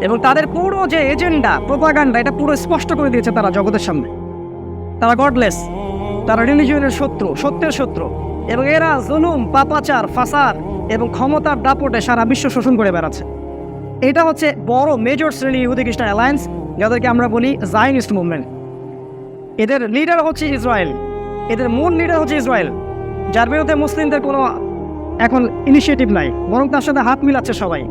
এবং তাদের পুরো যে এজেন্ডা, প্রোপাগান্ডা, এটা পুরো স্পষ্ট করে দিয়েছে তারা জগতের সামনে। তারা গডলেস, তারা রিলিজিয়নের শত্রু, সত্যের শত্রু, এবং এরা জুলুম, পাপাচার, ফাসাদ এবং ক্ষমতার দাপটে সারা বিশ্ব শোষণ করে বেড়াচ্ছে। এটা হচ্ছে বড় মেজর শ্রেণী ইহুদি খ্রিস্টান অ্যালায়েন্স, যাদেরকে আমরা বলি জায়নিস্ট মুভমেন্ট। এদের লিডার হচ্ছে ইসরায়েল, এদের মূল লিডার হচ্ছে ইসরায়েল, যার বিরুদ্ধে মুসলিমদের কোনো এখন ইনিশিয়েটিভ নাই, বরং তার সাথে হাত মিলাচ্ছে সবাই।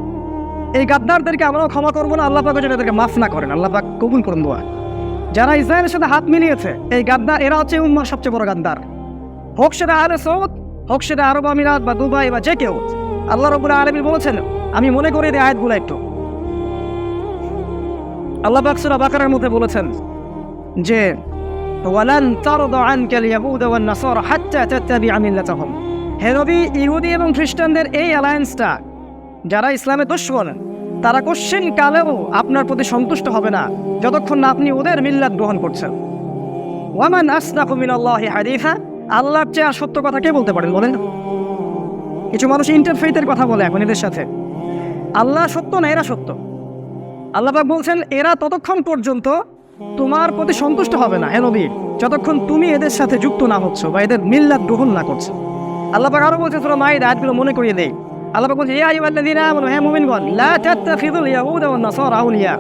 এই গাদ্দারদেরকে আমরাও ক্ষমা করবো না, আল্লাহ পাক যেন এদেরকে মাফ না করেন, আল্লাহ পাক কবুল করুন দোয়া। যারা ইসরায়েলের সাথে হাত মিলিয়েছে, এই গাদ্দার, এরা হচ্ছে উম্মার সবচেয়ে বড় গাদ্দার। হোক সেটা আলে সৌদ, হোক সেটা আরব আমিরাত বা দুবাই বা যে কেউ। আল্লাহ রাব্বুল আলামিন বলেছেন, আমি মনে করি এই আয়াতগুলো একটু। আল্লাহ পাক সূরা বাকারার মধ্যে বলেছেন যে ওয়ালান তারদা আনকাল ইয়াহুদ ওয়ান নাসারা হাত্তা তাত্তাবিআ মিল্লাতাহুম। হে নবী, ইহুদি এবং খ্রিস্টানদের এই অ্যালায়েন্সটা, যারা ইসলামের দুশমন, তারা কোশ্চিন কালেও আপনার প্রতি সন্তুষ্ট হবে না যতক্ষণ না আপনি ওদের মিল্লাত গ্রহণ করছেন। ওয়ামান আসদাকু মিনাল্লাহি হাদিসা, আল্লাহর চেয়ে আর সত্য কথা কে বলতে পারেন বলেন? কিছু মানুষ ইন্টারফেথের কথা বলে এখন এদের সাথে। আল্লাহ সত্য না, এরা সত্য। আল্লাহ পাক বলছেন এরা ততক্ষণ পর্যন্ত তোমার প্রতি সন্তুষ্ট হবে না হে নবী, যতক্ষণ তুমি এদের সাথে যুক্ত না হচ্ছ বা এদের মিল্লাত গ্রহণ না করছো। আল্লাহ পাক আরো বলছে সূরা মাইদা, আয়াতগুলো মনে করিয়ে দেই। আল্লাহ পাক বলছে ইয়া আইয়ুহাল্লাযীনা আমানু, হে মুমিনগণ, লা তাত্তাখিযুল ইয়াহুদা ওয়ান নাসারা আউলিয়া।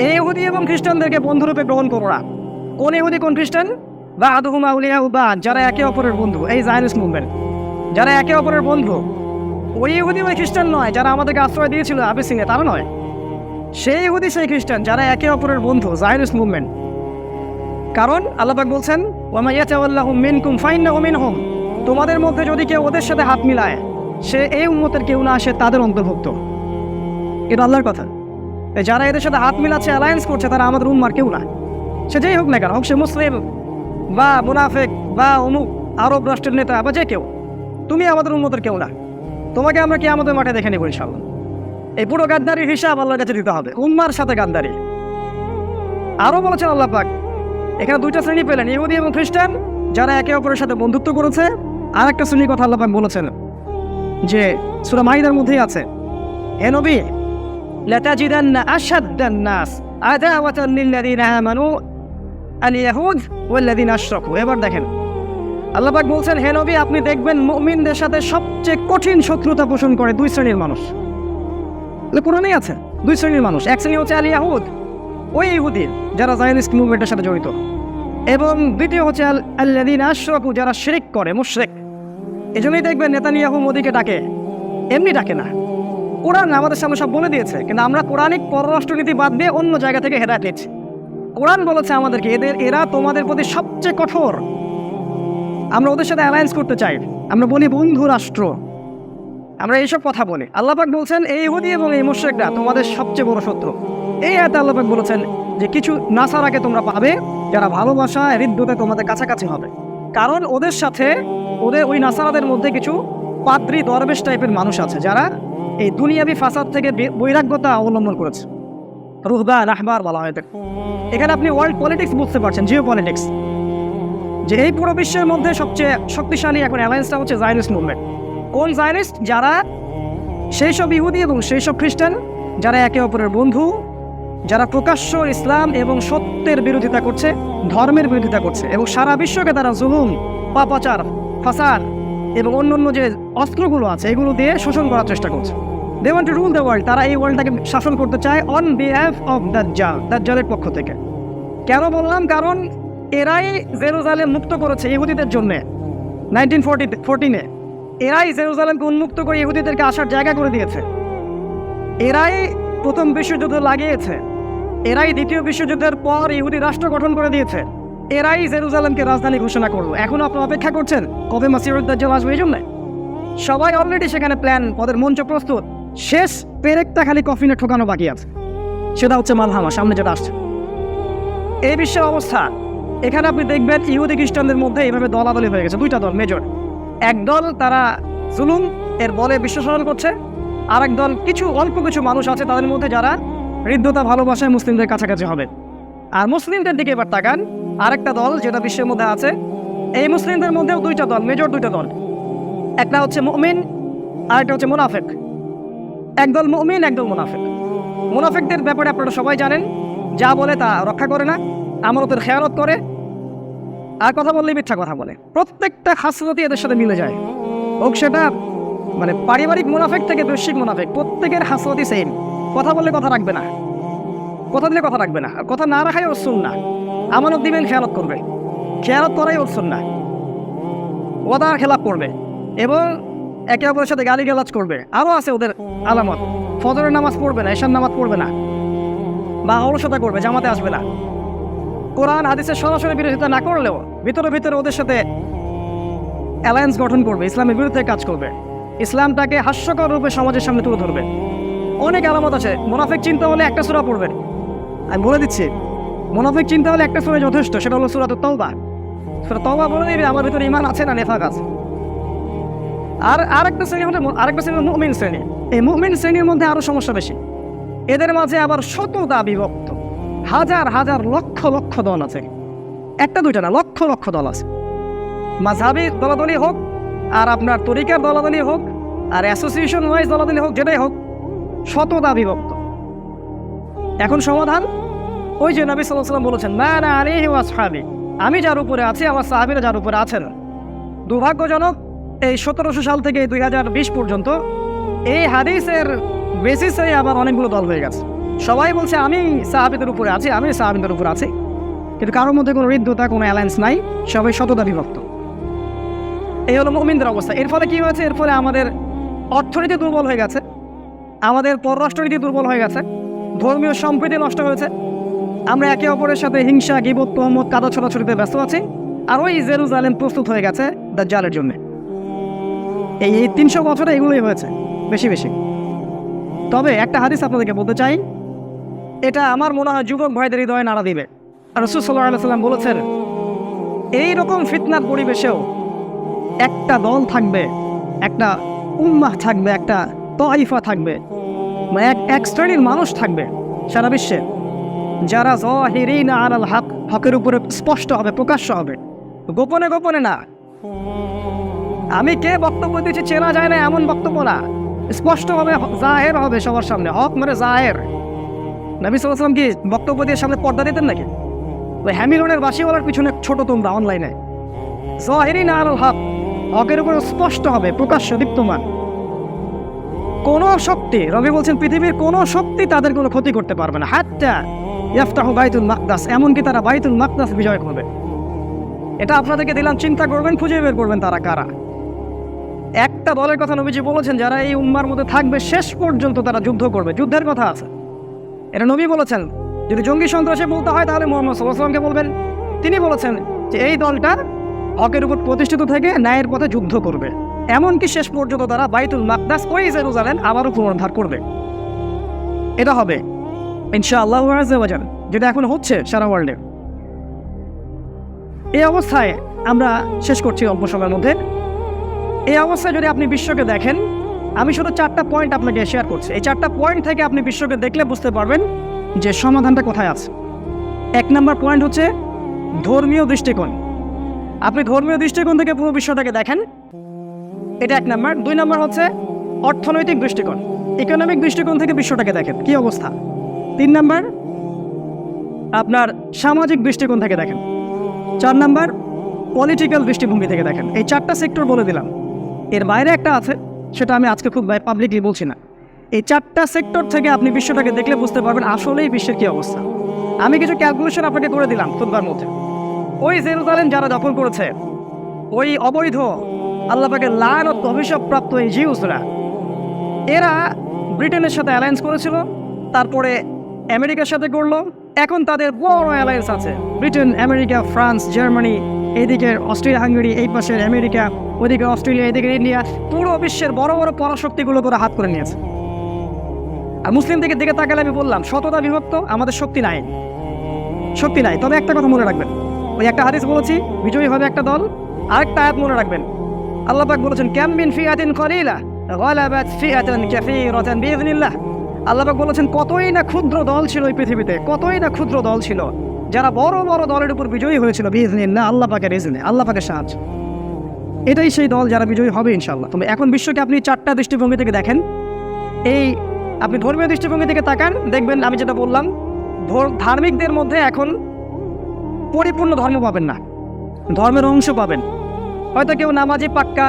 এই ইহুদি এবং খ্রিস্টানদেরকে বন্ধুরূপে গ্রহণ করো না। কোন ইহুদি কোন খ্রিস্টান? বা'দুহুম আউলিয়াউ বা'দ, যারা একে অপরের বন্ধু। এই জায়নিস্ট মুভমেন্ট, যারা একে অপরের বন্ধু। ওই ইহুদি ওই খ্রিস্টান নয় যারা আমাদেরকে আশ্রয় দিয়েছিল আবিসিনিয়া, তারা নয়। সেই ইহুদি সেই খ্রিস্টান যারা একে অপরের বন্ধু, জায়নিস্ট মুভমেন্ট। কারণ আল্লাহ পাক বলছেন ওয়ামা ইয়াতাওয়াল্লাহুম মিনকুম ফাইন্নাহু মিনহুম, তোমাদের মধ্যে যদি কেউ ওদের সাথে হাত মিলায়, সে এই উম্মতের কেউ না, সে তাদের অন্তর্ভুক্ত। এটা আল্লাহর কথা। যারা এদের সাথে হাত মিলাচ্ছে, অ্যালায়েন্স করছে, তারা আমাদের উম্মার কেউ না। সে যেই হোক না কেন, হোক সে মুসলিম বা মুনাফিক বা অমুক আরব রাষ্ট্রের নেতা বা যে কেউ, তুমি আমাদের উম্মতের কেউ না। তোমাকে আমরা কিয়ামতের মাঠে দেখে নেব ইনশাআল্লাহ। এই পুরো গাদ্দারির হিসাব আল্লাহর কাছে দিতে হবে, উম্মার সাথে গাদ্দারি। আরও বলেছেন আল্লাহ পাক, এখানে দুইটা শ্রেণী পেলেন, ইহুদি এবং খ্রিস্টান, যারা একে অপরের সাথে বন্ধুত্ব করেছে। আর একটা শ্রেণীর কথা আল্লাহ পাক বলেছেন যে সূরা মাইদার মধ্যেই আছে, হে নবী, লাতাজিদান্না আশাদ্দান নাস আদাওয়াতান লিল্লাযীনা আমানু আল ইয়াহুদ ওয়াল্লাযীনা আশরাকু। এবার দেখেন আল্লাহ পাক বলছেন, হে নবী, আপনি দেখবেন মুমিনদের সাথে সবচেয়ে কঠিন শত্রুতা পোষণ করে দুই শ্রেণীর মানুষ। কোরআনেই আছে দুই শ্রেণীর মানুষ। এক শ্রেণী হচ্ছে আল ইয়াহুদ, ওই ইহুদি যারা জায়নিস্ট মুভমেন্টের সাথে জড়িত, এবং দ্বিতীয় হচ্ছে আল্লাযীনা আশরাকু, যারা শিরক করে, মুশরিক। এজন্যই দেখবেন নেতানিয়াহু মোদিকে ডাকে, এমনি ডাকে না। কোরআন আমাদের সামনে সব বলে দিয়েছে, কিন্তু আমরা কোরআনিক পররাষ্ট্রনীতি বাদ দিয়ে অন্য জায়গা থেকে হেদায়েত নিচ্ছি। কোরআন বলেছে আমাদেরকে এরা তোমাদের প্রতি সবচেয়ে কঠোর, আমরা ওদের সাথে অ্যালায়েন্স করতে চাই, আমরা বলি বন্ধু রাষ্ট্র, আমরা এইসব কথা বলি। আল্লাহ পাক বলছেন এই ইহুদি এবং এই মুশরিকরা তোমাদের সবচেয়ে বড় শত্রু। এই আয়াতে আল্লাহ পাক বলেছেন যে কিছু নাসারাকে তোমরা পাবে যারা ভালোবাসা হৃদ্যতে তোমাদের কাছাকাছি হবে, কারণ ওদের সাথে, ওই নাসারাদের মধ্যে কিছু পাদ্রী দরবেশ টাইপের মানুষ আছে যারা এই দুনিয়াবি ফাসাদ থেকে বৈরাগ্যতা অবলম্বন করেছে। রুহবান, আহবার বলা হয়। এখানে আপনি ওয়ার্ল্ড পলিটিক্স বুঝতে পারছেন, জিও পলিটিক্স, যে এই পুরো বিশ্বের মধ্যে সবচেয়ে শক্তিশালী এখন অ্যালায়েন্সটা হচ্ছে জায়নিস্ট মুভমেন্ট। কোন জায়নিস্ট? যারা সেই সব ইহুদি এবং সেই সব খ্রিস্টান যারা একে অপরের বন্ধু, যারা প্রকাশ্য ইসলাম এবং সত্যের বিরোধিতা করছে, ধর্মের বিরোধিতা করছে, এবং সারা বিশ্বকে তারা জুলুম, পাপাচার, ফাসাদ এবং অন্যান্য যে অস্ত্রগুলো আছে এগুলো দিয়ে শোষণ করার চেষ্টা করছে। They want to rule the world. তারা এই ওয়ার্ল্ডটাকে শাসন করতে চায় অন বিহাফ অফ দাজ্জাল, দাজ্জালের পক্ষ থেকে। কেন বললাম? কারণ এরাই জেরুজালেম মুক্ত করেছে ইহুদিদের জন্য 1914-এ। এরাই জেরুজালেমকে উন্মুক্ত করে ইহুদিদেরকে আসার জায়গা করে দিয়েছে। এরাই প্রথম বিশ্বযুদ্ধ লাগিয়েছে। এরাই দ্বিতীয় বিশ্বযুদ্ধের পর ইহুদি রাষ্ট্র গঠন করে দিয়েছে। এরাই জেরুজালেমকে রাজধানী ঘোষণা করলো। এখন আপনারা অপেক্ষা করছেন কবে মাসিহুদ দাজ্জাল আসবে। এই জন্য সবাই অলরেডি সেখানে প্ল্যান, ওদের মঞ্চ প্রস্তুত। শেষ পেরেকটা খালি কফিনে ঠোকানো বাকি আছে, সেটা হচ্ছে মালহামা, সামনে যেটা আসছে। এই বিশ্বের অবস্থা, এখানে আপনি দেখবেন ইহুদি খ্রিস্টানদের মধ্যে এইভাবে দলাদলি হয়ে গেছে। দুইটা দল মেজর। এক দল তারা জুলুম এর বলে বিশ্ব শাসন করছে, আর এক দল অল্প কিছু মানুষ আছে তাদের মধ্যে যারা হৃদ্যতা, ভালোবাসায় মুসলিমদের কাছাকাছি হবে। আর মুসলিমদের দিকে এবার তাকান, আরেকটা দল যেটা বিশ্বের মধ্যে আছে। এই মুসলিমদের মধ্যেও দুইটা দল, মেজর দুইটা দল। একটা হচ্ছে মুমিন আর একটা হচ্ছে মুনাফিক। একদল মুমিন, একদল মুনাফিক। মুনাফিকদের ব্যাপারে আপনারা সবাই জানেন, যা বলে তা রক্ষা করে না, আমানতের খেয়ানত করে, আর কথা বললে মিথ্যা কথা বলে। প্রত্যেকটা খাসলতই এদের সাথে মিলে যায়, হোক সেটা মানে পারিবারিক মুনাফিক থেকে বৈশ্বিক মুনাফিক, প্রত্যেকের খাসলতই সেম। কথা বললে কথা রাখবে না, কথা দিলে কথা রাখবে না, আর কথা না রাখাই ওর সুন্নাহ। আমানত দিবেন, খেয়ানত করবে, খেয়ানত করাই ওর সুন্নাহ। ওয়াদার খেলাপ করবে এবং একে অপরের সাথে গালিগালাজ করবে। আরও আছে ওদের আলামত, ফজরের নামাজ পড়বে না, এশার নামাজ পড়বে না, বা অলসতা করবে, জামাতে আসবে না। কোরআন হাদিসের সরাসরি বিরোধিতা না করলেও ভিতরে ভিতরে ওদের সাথে অ্যালায়েন্স গঠন করবে, ইসলামের বিরুদ্ধে কাজ করবে, ইসলামটাকে হাস্যকর রূপে সমাজের সামনে তুলে ধরবে। অনেক আলামত আছে। মুনাফিক চিন্তা হলে একটা সূরা পড়বেন, আমি বলে দিচ্ছি, মুনাফিক চিন্তা হলে একটা সূরা যথেষ্ট, সেটা হলো সূরাতুত তাওবা। সূরা তাওবা বলে দিবে আমার ভিতরে ঈমান আছে না নিফাক আছে। আর আরেকটা শ্রেণী হলো মুমিন শ্রেণী। এই মুমিন শ্রেণীর মধ্যে আরো সমস্যা বেশি। এদের মাঝে আবার শতদা বিভক্ত, হাজার হাজার লক্ষ লক্ষ দল আছে, একটা দুইটা না, লক্ষ লক্ষ দল আছে। মাযহাবী দলাদলি হোক, আর আপনার তরিকার দলাদলি হোক, আর অ্যাসোসিয়েশন ওয়াইজ দলাদলি হোক, যেটাই হোক, শতদা বিভক্ত। এখন সমাধান, ওই যে নবী সাল্লাল্লাহু আলাইহি ওয়াসাল্লাম বলেছেন, মা আনা আলাইহি ওয়া আসহাবি, আমি যার উপরে আছি আমার সাহাবীরা যার উপরে আছেন। দুর্ভাগ্যজনক, এই 1700 সাল থেকে 2020 পর্যন্ত এই হাদিসের বেসিসে আবার অনেকগুলো দল হয়ে গেছে। সবাই বলছে আমি সাহাবীদের উপরে আছি, আমি সাহাবীদের উপরে আছি, কিন্তু কারোর মধ্যে কোনো হৃদ্যতা, কোনো অ্যালায়েন্স নাই, সবাই শতদা বিভক্ত। এই হলো মুমিনদের অবস্থা। এর ফলে কি হয়েছে? এর ফলে আমাদের অর্থনীতি দুর্বল হয়ে গেছে, আমাদের পররাষ্ট্রনীতি দুর্বল হয়ে গেছে, ধর্মীয় সম্প্রীতি নষ্ট হয়েছে। আমরা একে অপরের সাথে হিংসা, গীবত, তহমত, কাদা ছোড়াছড়িতে ব্যস্ত আছি। আর ওই জেরুজালেম প্রস্তুত হয়ে গেছে দাজ্জালের জন্য। এই 300 বছরে এগুলোই হয়েছে বেশি বেশি। তবে একটা হাদিস আপনাদেরকে বলতে চাই, এটা আমার মনে হয় যুবক ভাইদের হৃদয়ে নাড়া দিবে। আর রাসূল সাল্লাল্লাহু আলাইহি ওয়াসাল্লাম বলেছেন, এইরকম ফিতনার পরিবেশেও একটা দল থাকবে, একটা উম্মাহ থাকবে, একটা তাইফা থাকবে, মানে এক শ্রেণীর মানুষ থাকবে সারা বিশ্বে, যারা যাহিরিনা আলাল হক, হকের উপরে স্পষ্ট হবে, প্রকাশ্য হবে, গোপনে গোপনে না। আমি কে বক্তব্য দিচ্ছি চেনা যায় না এমন বক্তব্য না, স্পষ্ট হবে, জাহের হবে সবার সামনে। হক মানে জাহের। নবী সাল্লাল্লাহু আলাইহি ওয়াসাল্লাম কি বক্তব্য দিয়ে সামনে পর্দা দিতেন নাকি? ওই হ্যামিলনের বাসিওয়ালার পিছনে ছোট তোমরা অনলাইনে, যাহিরিনা আলাল হক, হকের উপরে স্পষ্ট হবে, প্রকাশ্য, দীপ্তমান। কোন শক্তি, রবি বলছেন পৃথিবীর কোন শক্তি তাদের কোনো ক্ষতি করতে পারবে না। হাত্তা ইয়াফতাহু বাইতুল মাকদাস, এমনকি তারা বাইতুল মাকদাস বিজয় করবে। এটা আপনাদেরকে দিলাম, চিন্তা করবেন, খুঁজে বের করবেন তারা কারা। একটা দলের কথা নবীজি বলেছেন, যারা এই উম্মার মধ্যে থাকবে শেষ পর্যন্ত তারা যুদ্ধ করবে, যুদ্ধের কথা আছে। এটা নবী বলেছেন। যদি জঙ্গি সন্ত্রাসে বলতে হয় তাহলে মুহাম্মদ সাল্লাল্লাহু আলাইহি ওয়াসাল্লামকে বলবেন। তিনি বলেছেন যে এই দলটা হকের উপর প্রতিষ্ঠিত থেকে ন্যায়ের পথে যুদ্ধ করবে, এমনকি শেষ পর্যন্ত তারা বাইতুল মাকদাস, ওই জেরুজালেম আবারও পুনরুদ্ধার করবে। এটা হবে ইনশাআল্লাহ আযজা ওয়া জাল্লা, যেটা এখন হচ্ছে সারা ওয়ার্ল্ডে। এই অবস্থায় আমরা শেষ করছি অল্প সময়ের মধ্যে। এই অবস্থায় যদি আপনি বিশ্বকে দেখেন, আমি শুধু 4টা পয়েন্ট আপনাকে শেয়ার করছি। এই 4টা পয়েন্ট থেকে আপনি বিশ্বকে দেখলে বুঝতে পারবেন যে সমাধানটা কোথায় আছে। 1 নম্বর পয়েন্ট হচ্ছে ধর্মীয় দৃষ্টিকোণ। আপনি ধর্মীয় দৃষ্টিকোণ থেকে পুরো বিশ্বটাকে দেখেন, এটা 1 নম্বর। 2 নম্বর হচ্ছে অর্থনৈতিক দৃষ্টিকোণ, ইকোনমিক দৃষ্টিকোণ থেকে বিশ্বটাকে দেখেন কি অবস্থা। 3 নম্বর আপনার সামাজিক দৃষ্টিকোণ থেকে দেখেন। 4 নম্বর পলিটিক্যাল দৃষ্টিভঙ্গি থেকে দেখেন। এই 4টা সেক্টর বলে দিলাম, এর বাইরে একটা আছে, সেটা আমি আজকে খুব পাবলিকলি বলছি না। এই 4টা সেক্টর থেকে আপনি বিশ্বটাকে দেখলে বুঝতে পারবেন আসলেই বিশ্বের কী অবস্থা। আমি কিছু ক্যালকুলেশন আপনাকে করে দিলাম খুতবার মধ্যে। ওই জেরুজালেম যারা দখল করেছে, ওই অবৈধ আল্লাহ পাকের লানত অভিশাপপ্রাপ্ত এই জিউসরা, এরা ব্রিটেনের সাথে অ্যালায়েন্স করেছিল, তারপরে আমেরিকার সাথে করলো। এখন তাদের বড় অ্যালায়েন্স আছে, ব্রিটেন, আমেরিকা, ফ্রান্স, জার্মানি, এইদিকে অস্ট্রেলিয়া, হাঙ্গেরি, এই পাশের আমেরিকা, ওইদিকে অস্ট্রেলিয়া, এইদিকে ইন্ডিয়া, পুরো বিশ্বের বড় বড় পরাশক্তিগুলো করে হাত করে নিয়েছে। আর মুসলিম দিকে দিকে তাকালে আমি বললাম শতদা বিভক্ত, আমাদের শক্তি নাই, শক্তি নাই। তবে একটা কথা মনে রাখবেন, ওই একটা হাদিস বলেছি, বিজয়ী হবে একটা দল। আরেকটা আয়াত মনে রাখবেন, আল্লাহ পাক বলেছেন কাম মিন ফিআতিন কলিলা গালাবাত ফিআতান কাসীরাতান বিইذনিল্লাহ। আল্লাহ পাক বলেছেন কতই না ক্ষুদ্র দল ছিল এই পৃথিবীতে, কতই না ক্ষুদ্র দল ছিল, যারা বড় বড় দলের উপর বিজয়ী হয়েছিল বিইذনিল্লাহ, আল্লাহ পাকের ইজনে, আল্লাহ পাকের সাহায্য। এটাই সেই দল যারা বিজয়ী হবে ইনশাআল্লাহ। তবে এখন বিশ্বকে আপনি 4টা দৃষ্টিভঙ্গি থেকে দেখেন। এই আপনি ধর্মীয় দৃষ্টিভঙ্গি থেকে তাকান, দেখবেন আমি যেটা বললাম, ধার্মিকদের মধ্যে এখন পরিপূর্ণ ধর্ম পাবেন না, ধর্মের অংশ পাবেন। হয়তো কেউ নামাজি পাক্কা,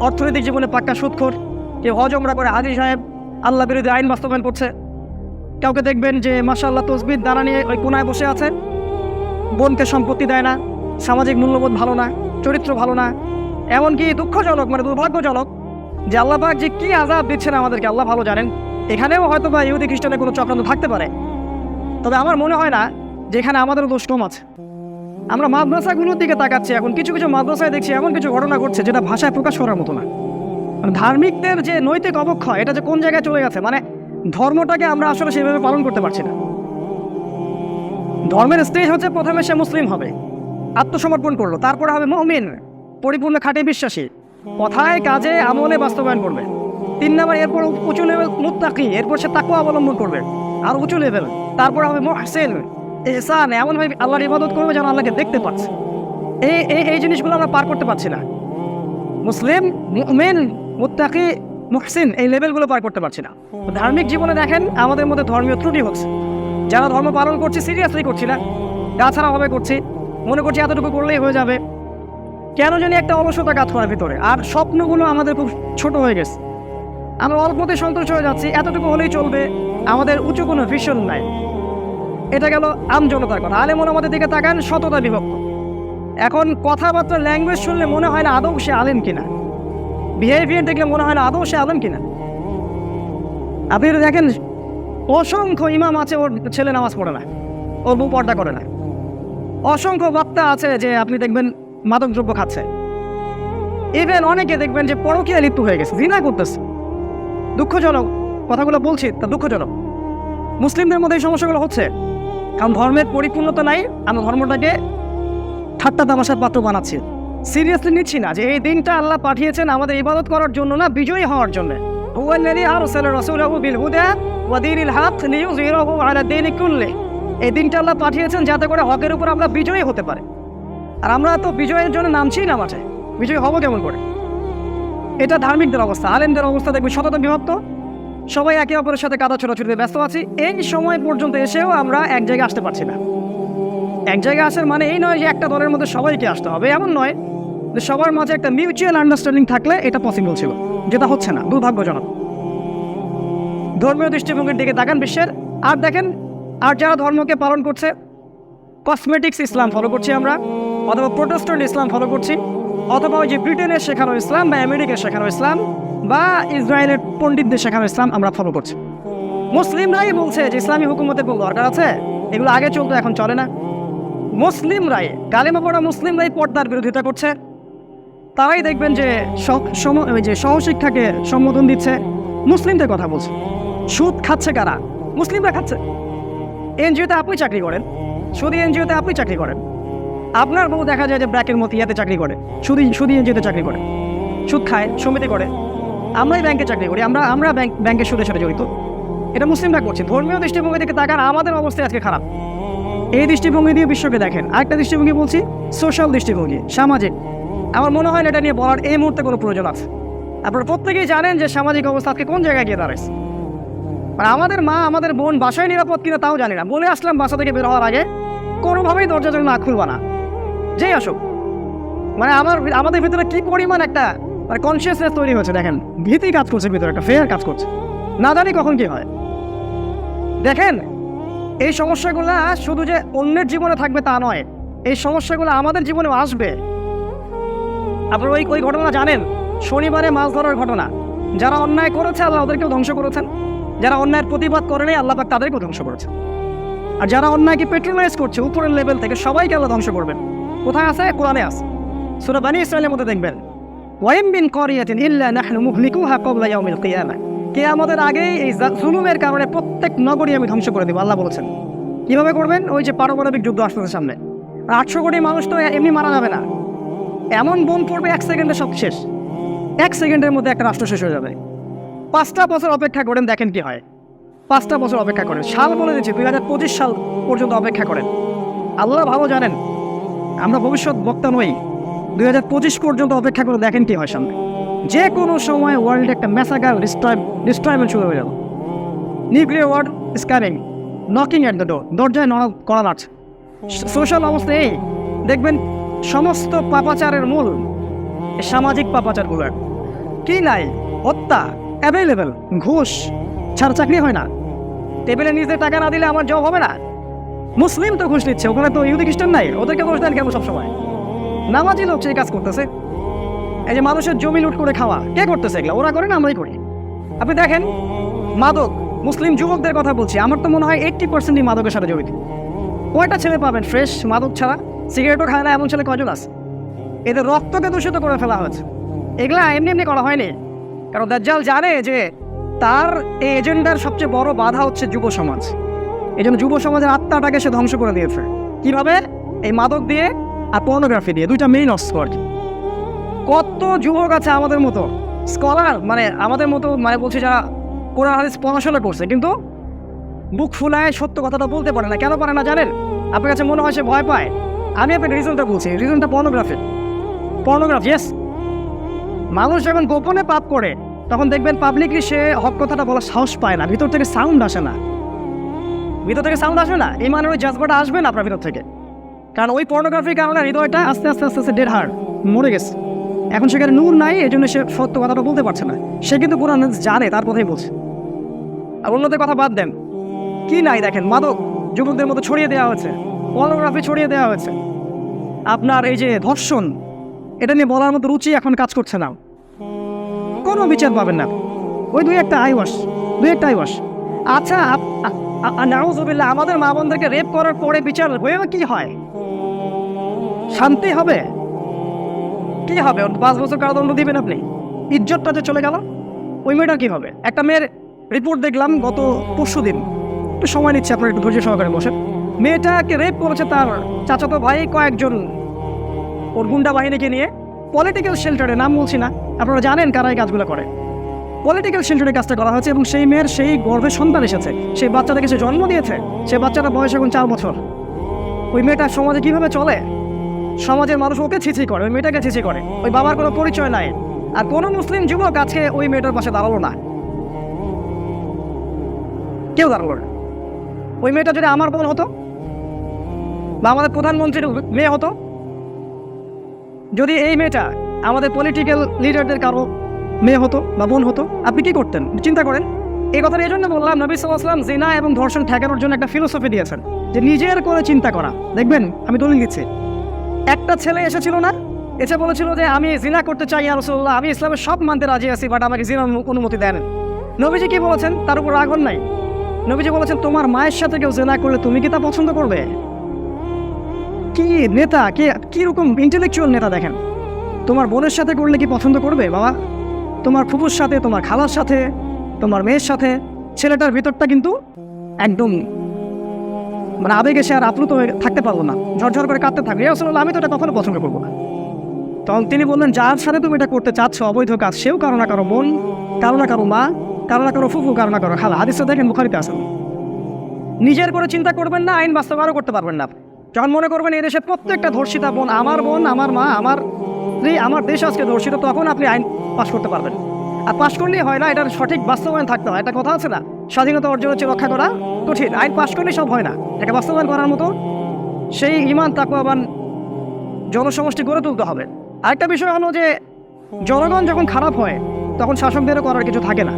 অর্থনৈতিক জীবনে পাক্কা সুদখোর, কেউ হজ ওমরা করে হাজী সাহেব, আল্লাহ বিরোধী আইন বাস্তবায়ন করছে। কাউকে দেখবেন যে মাশাআল্লাহ তসবির দানা নিয়ে ওই কোনায় বসে আছে, বোনকে সম্পত্তি দেয় না, সামাজিক মূল্যবোধ ভালো না, চরিত্র ভালো না। এমনকি দুঃখজনক, মানে দুর্ভাগ্যজনক যে আল্লাহ পাক যে কী আযাব দিচ্ছেন আমাদেরকে আল্লাহ ভালো জানেন। এখানেও হয়তো বা ইহুদি খ্রিস্টানের কোনো চক্রান্ত থাকতে পারে, তবে আমার মনে হয় না যে এখানে আমাদেরও দোষ কম আছে। আমরা মাদ্রাসাগুলোর দিকে তাকাচ্ছি, এখন কিছু কিছু মাদ্রাসায় দেখছি এমন কিছু ঘটনা ঘটছে যেটা ভাষায় প্রকাশ করার মতো না। মানে ধার্মিকদের যে নৈতিক অবক্ষয়, এটা যে কোন জায়গায় চলে গেছে, মানে ধর্মটাকে আমরা আসলে সেভাবে পালন করতে পারছি না। ধর্মের স্টেজ হচ্ছে প্রথমে সে মুসলিম হবে, আত্মসমর্পণ করলো, তারপরে হবে মুমিন, পরিপূর্ণ খাঁটি বিশ্বাসী, কথায় কাজে আমলে বাস্তবায়ন করবে। 3 নম্বর, এরপর উঁচু লেভেল মুত্তাকি, এরপর সে তাকওয়া অবলম্বন করবে, আর উঁচু লেভেল। তারপর হবে মুহসিন, ইহসান, এমনভাবে আল্লাহর ইবাদত করবে যেন আল্লাহকে দেখতে পাচ্ছে। এই জিনিসগুলো আমরা পার করতে পারছি না। মুসলিম, মুমিন, মুত্তাকি, মুহসিন, এই লেভেলগুলো পার করতে পারছি না। ধার্মিক জীবনে দেখেন আমাদের মধ্যে ধর্মীয় ত্রুটি হচ্ছে। যারা ধর্ম পালন করছে সিরিয়াসলি করছি না, গা ছাড়া হবে করছি, মনে করছি এতটুকু করলেই হয়ে যাবে। কেন জানি একটা অলসতা কাজ করার ভিতরে, আর স্বপ্নগুলো আমাদের খুব ছোট হয়ে গেছে। আমরা অল্পতে সন্তুষ্ট হয়ে যাচ্ছি, এতটুকু হলেই চলবে, আমাদের উঁচু কোনো ভিশন নাই। এটা গেল আমজনতার কথা। আলেমন আমাদের দিকে তাকান, শততা বিভক্ত। এখন কথাবার্তা, ল্যাঙ্গুয়েজ শুনলে মনে হয় না আদৌ সে আলেম কিনা, বিহেভিয়ার দেখলে মনে হয় না আদৌ সে আলেম কিনা। আপনি দেখেন অসংখ্য ইমাম আছে, ওর ছেলে নামাজ পড়ে না, ওর বউ পর্দা করে না। অসংখ্য বক্তা আছে যে আপনি দেখবেন মাদকদ্রব্য খাচ্ছে। ইভেন অনেকে দেখবেন যে পরকীয়ায় লিপ্ত হয়ে গেছে, জিনা করতেছে। দুঃখজনক কথাগুলো বলছি, তা দুঃখজনক। মুসলিমদের মধ্যে এই সমস্যাগুলো হচ্ছে কারণ ধর্মের পরিপূর্ণতা নাই। আমরা ধর্মটাকে ঠাট্টা তামাশার পাত্র বানাচ্ছি, সিরিয়াসলি নিচ্ছি না যে এই দিনটা আল্লাহ পাঠিয়েছেন আমাদের ইবাদত করার জন্য না, বিজয়ী হওয়ার জন্য। এই দিনটা আল্লাহ পাঠিয়েছেন যাতে করে হকের উপর আমরা বিজয়ী হতে পারি। আর আমরা তো বিজয়ের জন্য নামছি না মাঠে, বিজয়ী হবো কেমন করে? এটা ধার্মিকদের অবস্থা। আলেমদের অবস্থা দেখবে শততা বিভক্ত, সবাই একে অপরের সাথে কাদা ছোড়াছুড়িতে ব্যস্ত আছি। এই সময় পর্যন্ত এসেও আমরা এক জায়গায় আসতে পারছি না। এক জায়গায় আসার মানে এই নয় যে একটা দলের মধ্যে সবাইকে আসতে হবে, এমন নয়। যে সবার মাঝে একটা মিউচুয়াল আন্ডারস্ট্যান্ডিং থাকলে এটা পসিবল ছিল, যেটা হচ্ছে না, দুর্ভাগ্যজনক। ধর্মীয় দৃষ্টিভঙ্গির দিকে তাকান বিশ্বের, আর দেখেন আর যারা ধর্মকে পালন করছে, কসমেটিক্স ইসলাম ফলো করছি আমরা, অথবা প্রোটেস্ট্যান্ট ইসলাম ফলো করছি, অথবা ওই যে ব্রিটেনের শেখানো ইসলাম বা আমেরিকার শেখানো ইসলাম বা ইসরায়েলের পণ্ডিতদের শেখানো ইসলাম আমরা ফলো করছি। মুসলিমরাই বলছে যে ইসলামী হুকুমতের কোনো দরকার আছে, এগুলো আগে চলতো এখন চলে না। মুসলিমরাই, কালেমা পড়া মুসলিমরাই পর্দার বিরোধিতা করছে। তারাই দেখবেন যে সহশিক্ষাকে সম্বোধন দিচ্ছে, মুসলিমদের কথা বলছে। সুদ খাচ্ছে কারা? মুসলিমরা খাচ্ছে। এনজিওতে আপনি চাকরি করেন, শুধু এনজিওতে আপনি চাকরি করেন, আপনার বউ দেখা যায় যে ব্র্যাকের মতো ইয়াতে চাকরি করে, শুধু এনজিওতে চাকরি করে, সুদ খায়, সমিতি করে। আমরাই ব্যাংকে চাকরি করি, আমরা ব্যাংকের সুদের সাথে জড়িত। এটা মুসলিমরা করছে। ধর্মীয় দৃষ্টিভঙ্গি থেকে তাকান, আমাদের অবস্থা আজকে খারাপ। এই দৃষ্টিভঙ্গি দিয়ে বিশ্বকে দেখেন। আরেকটা দৃষ্টিভঙ্গি বলছি, সোশ্যাল দৃষ্টিভঙ্গি, সামাজিক। আমার মনে হয় না এটা নিয়ে বলার এই মুহূর্তে কোনো প্রয়োজন আছে। আপনারা প্রত্যেকেই জানেন যে সামাজিক অবস্থা আজকে কোন জায়গায় গিয়ে দাঁড়াইছে। মানে আমাদের মা, আমাদের বোন বাসায় নিরাপদ কিনা তাও জানি না। বলে আসলাম বাসা থেকে বের হওয়ার আগে কোনোভাবেই দরজা যেন না খুলবা না, যেই আসুক। মানে আমাদের ভিতরে কি পরিমাণ একটা মানে কনসিয়াসনেস তৈরি হয়েছে দেখেন, ভীতি কাজ করছে ভিতরে, একটা ফেয়ার কাজ করছে, না জানি কখন কি হয়। দেখেন এই সমস্যাগুলো শুধু যে অন্যের জীবনে থাকবে তা নয়, এই সমস্যাগুলো আমাদের জীবনেও আসবে। আপনারা ওই ঘটনা জানেন, শনিবারে মাছ ধরার ঘটনা। যারা অন্যায় করেছে আল্লাহ ওদেরকেও ধ্বংস করেছেন, যারা অন্যায়ের প্রতিবাদ করেনি আল্লাহ পাক তাদেরকেও ধ্বংস করেছে। আর যারা অন্যায়কে পেট্রোলাইজ করছে উপরের লেভেল থেকে, সবাইকে আল্লাহ ধ্বংস করবেন। কোথায় আছে? কোরআনে আছে, সূরা বানী ইসরাঈলের মধ্যে দেখবেন, ওয়াইম মিন ক্বরিয়াতিন ইল্লা নাহনু মুহলিকুহা ক্বাবলা ইয়াউমিল কিয়ামাহ। কিয়ামতের আগেই এই জুলুমের কারণে প্রত্যেক নগরী আমি ধ্বংস করে দেব, আল্লাহ বলেছেন। কিভাবে করবেন? ওই যে পারমাণবিক যুদ্ধ আসতেছে সামনে, 800 কোটি মানুষ তো এমনি মারা যাবে না, এমন বোম পড়বে 1 সেকেন্ডে সব শেষ। 1 সেকেন্ডের মধ্যে একটা রাষ্ট্র শেষ হয়ে যাবে। 5টা বছর অপেক্ষা করেন, দেখেন কি হয়। 5টা বছর অপেক্ষা করেন, সাল বলে দিচ্ছি 2025 সাল পর্যন্ত অপেক্ষা করেন। আল্লাহ ভালো জানেন, আমরা ভবিষ্যৎ বক্তা নই, 2025 পর্যন্ত অপেক্ষা করে দেখেন কি হয় সামনে। যে কোনো সময় ওয়ার্ল্ডে একটা ম্যাসাকার ডিস্ট্রয়মেন্ট শুরু হয়ে যাবে। Nuclear war is coming, knocking at the door, দরজায় নড়া করা লাগছে। সোশ্যাল অবস্থা এই, দেখবেন সমস্ত পাপাচারের মূল সামাজিক পাপাচারগুলো। কি নাই? হত্যা অ্যাভেলেবেল, ঘুষ ছাড়া চাকরি হয় না, টেবিলে নিজে টাকা না দিলে আমার জব হবে না। মুসলিম তো ঘুষ নিচ্ছে, ওখানে তো ইহুদি খ্রিস্টান নাই, ওদেরকে ঘুষ দেন কেমন সবসময়? নামাজি লোক সেই কাজ করতেছে। এই যে মানুষের জমি লুট করে খাওয়া, কে করতেছে এগুলো? ওরা করে না, আমরাই করি। আপনি দেখেন মাদক, মুসলিম যুবকদের কথা বলছি, আমার তো মনে হয় 80% মাদকের সাথে জড়িত। কয়টা ছেলে পাবেন ফ্রেশ মাদক ছাড়া? সিগারেটও খায় না এমন ছেলে কয়জন আছে? এদের রক্তকে দূষিত করে ফেলা হয়েছে। এগুলা এমনি এমনি করা হয়নি, কারণ দাজ্জাল জানে যে তার এই এজেন্ডার সবচেয়ে বড় বাধা হচ্ছে যুব সমাজ। এই জন্য যুব সমাজের আত্মাটাকে সে ধ্বংস করে দিয়েছে। কিভাবে? এই মাদক দিয়ে আর পর্নোগ্রাফি দিয়ে, দুইটা মেইন অস্ত্র। কত যুবক আছে আমাদের মতো স্কলার, মানে আমাদের মতো, মানে বলছি যারা কোরআন হাদিস পড়াশোনা করছে, কিন্তু বুক ফুলায় সত্য কথাটা বলতে পারে না। কেন পারে না জানেন? আপনার কাছে মনে হয় সে ভয় পায়। আমি আপনাকে রিজনটা বলছি, রিজনটা পর্নোগ্রাফি। ইয়েস, মানুষ যখন গোপনে পাপ করে তখন দেখবেন পাবলিকলি সে হক কথাটা বলার সাহস পায় না, ভিতর থেকে সাউন্ড আসে না। এই মানে ওই জাজবাটা আসবে না আপনার ভিতর থেকে, কারণ ওই পর্নোগ্রাফির কারণে হৃদয়টা আস্তে আস্তে আস্তে আস্তে ডেড হার্ট, মরে গেছে। এখন সেখানে নূর নাই, এই জন্য সে সত্য কথাটা বলতে পারছে না। সে কিন্তু কোরআন জানে, তার কথাই বলছে। আর অন্যদের কথা বাদ দেন, কি নাই দেখেন, মাদক যুবকদের মতো ছড়িয়ে দেওয়া হয়েছে, পর্নোগ্রাফি ছড়িয়ে দেওয়া হয়েছে। আপনার এই যে ধর্ষণ, এটা নিয়ে বলার মতো রুচি এখন কাজ করছে না, কোনো বিচার পাবেন না। ওই দুই একটা আইওয়াস। আচ্ছা, নাউজুবিল্লাহ, আমাদের মা বোনদেরকে রেপ করার পরে বিচার হয়ে কি হয়? শান্তি হবে? কি হবে? 5 বছর কারাদণ্ড দিবেন আপনি, ইজ্জতটা যে চলে গেল। ওই মেয়েটার কি হবে? একটা মেয়ের রিপোর্ট দেখলাম গত পরশুদিন, একটু সময় নিচ্ছে, আপনার একটু ধৈর্য সহকারে বসেন। মেয়েটাকে রেপ করেছে তার চাচাতো ভাই কয়েকজন ওর গুন্ডা বাহিনীকে নিয়ে পলিটিক্যাল শেল্টারে, নাম বলছি না, আপনারা জানেন কারা এই কাজগুলো করে। পলিটিক্যাল শেল্টারে কাজটা করা হয়েছে এবং সেই মেয়ের সেই গর্ভে সন্তান এসেছে, সেই বাচ্চাটাকে সে জন্ম দিয়েছে। সেই বাচ্চাটার বয়স এখন 4 বছর। ওই মেয়েটা সমাজে কিভাবে চলে? সমাজের মানুষ ওকে ছিছি করে, ওই মেয়েটাকে ছিছি করে। ওই বাবার কোনো পরিচয় নাই। আর কোনো মুসলিম যুবক আজকে ওই মেয়েটার পাশে দাঁড়ালো না, কেউ দাঁড়ালো না। ওই মেয়েটা যদি আমার বোন হতো বা আমাদের প্রধানমন্ত্রীর মেয়ে হতো, যদি এই মেয়েটা আমাদের পলিটিক্যাল লিডারদের কারো মেয়ে হতো বা বোন হতো, আপনি কি করতেন? চিন্তা করেন। এই কথাটা এই জন্য বললাম, নবী সাল্লাল্লাহু আলাইহি ওয়াসাল্লাম জিনা এবং ধর্ষণ ঠেকানোর জন্য একটা ফিলোসফি দিয়েছেন, যে নিজের করে চিন্তা করা। দেখবেন, আমি দলিল দিচ্ছি, একটা ছেলে এসেছিল না, এসে বলেছিল যে আমি জিনা করতে চাই ইয়া রাসূলুল্লাহ, আমি ইসলামের সব মানতে রাজি আছি, বাট আমাকে জিনার অনুমতি দেন। নবীজি কি বলেছেন? তার উপর রাগ হন নাই। নবীজি বলেছেন, তোমার মায়ের সাথে কেউ জিনা করলে তুমি কি তা পছন্দ করবে? কি নেতা, কিরকম ইন্টেলেকচুয়াল নেতা দেখেন। তোমার বোনের সাথে করলে কি পছন্দ করবে বাবা? তোমার ফুফুর সাথে, তোমার খালার সাথে, তোমার মেয়ের সাথে। ছেলেটার ভিতরটা কিন্তু একদম মানে আবেগে সে আর আপ্লুত হয়ে থাকতে পারলো না, ঝরঝর করে কাঁদতে থাকবে। রাসূলুল্লাহ, আমি তো এটা কখনো পছন্দ করবো না। তখন তিনি বললেন, যার সাথে তুমি এটা করতে চাচ্ছ অবৈধ কাজ, সেও কারো না কারো বোন, কারো না কারো মা, কারো না কারো ফুফু, কারো না কারো খালা। হাদিসটা দেখেন, বুখারীতে আছে। নিজের করে চিন্তা করবেন না, আইন বাস্তবায়নও করতে পারবেন না। যখন মনে করবেন এই দেশের প্রত্যেকটা ধর্ষিতা বোন আমার মা, আমার স্ত্রী, আমার দেশ আজকে ধর্ষিত, তখন আপনি আইন পাশ করতে পারবেন। আর পাশ করলেই হয় না, এটার সঠিক বাস্তবায়ন থাকতে হয়। একটা কথা আছে না, স্বাধীনতা অর্জন হচ্ছে রক্ষা করা কঠিন। আইন পাশ করলেই সব হয় না, এটা বাস্তবায়ন করার মতো সেই ঈমান তাকওয়াবান জনসমষ্টি গড়ে তুলতে হবে। আরেকটা বিষয় হলো যে জনগণ যখন খারাপ হয় তখন শাসকদেরও করার কিছু থাকে না।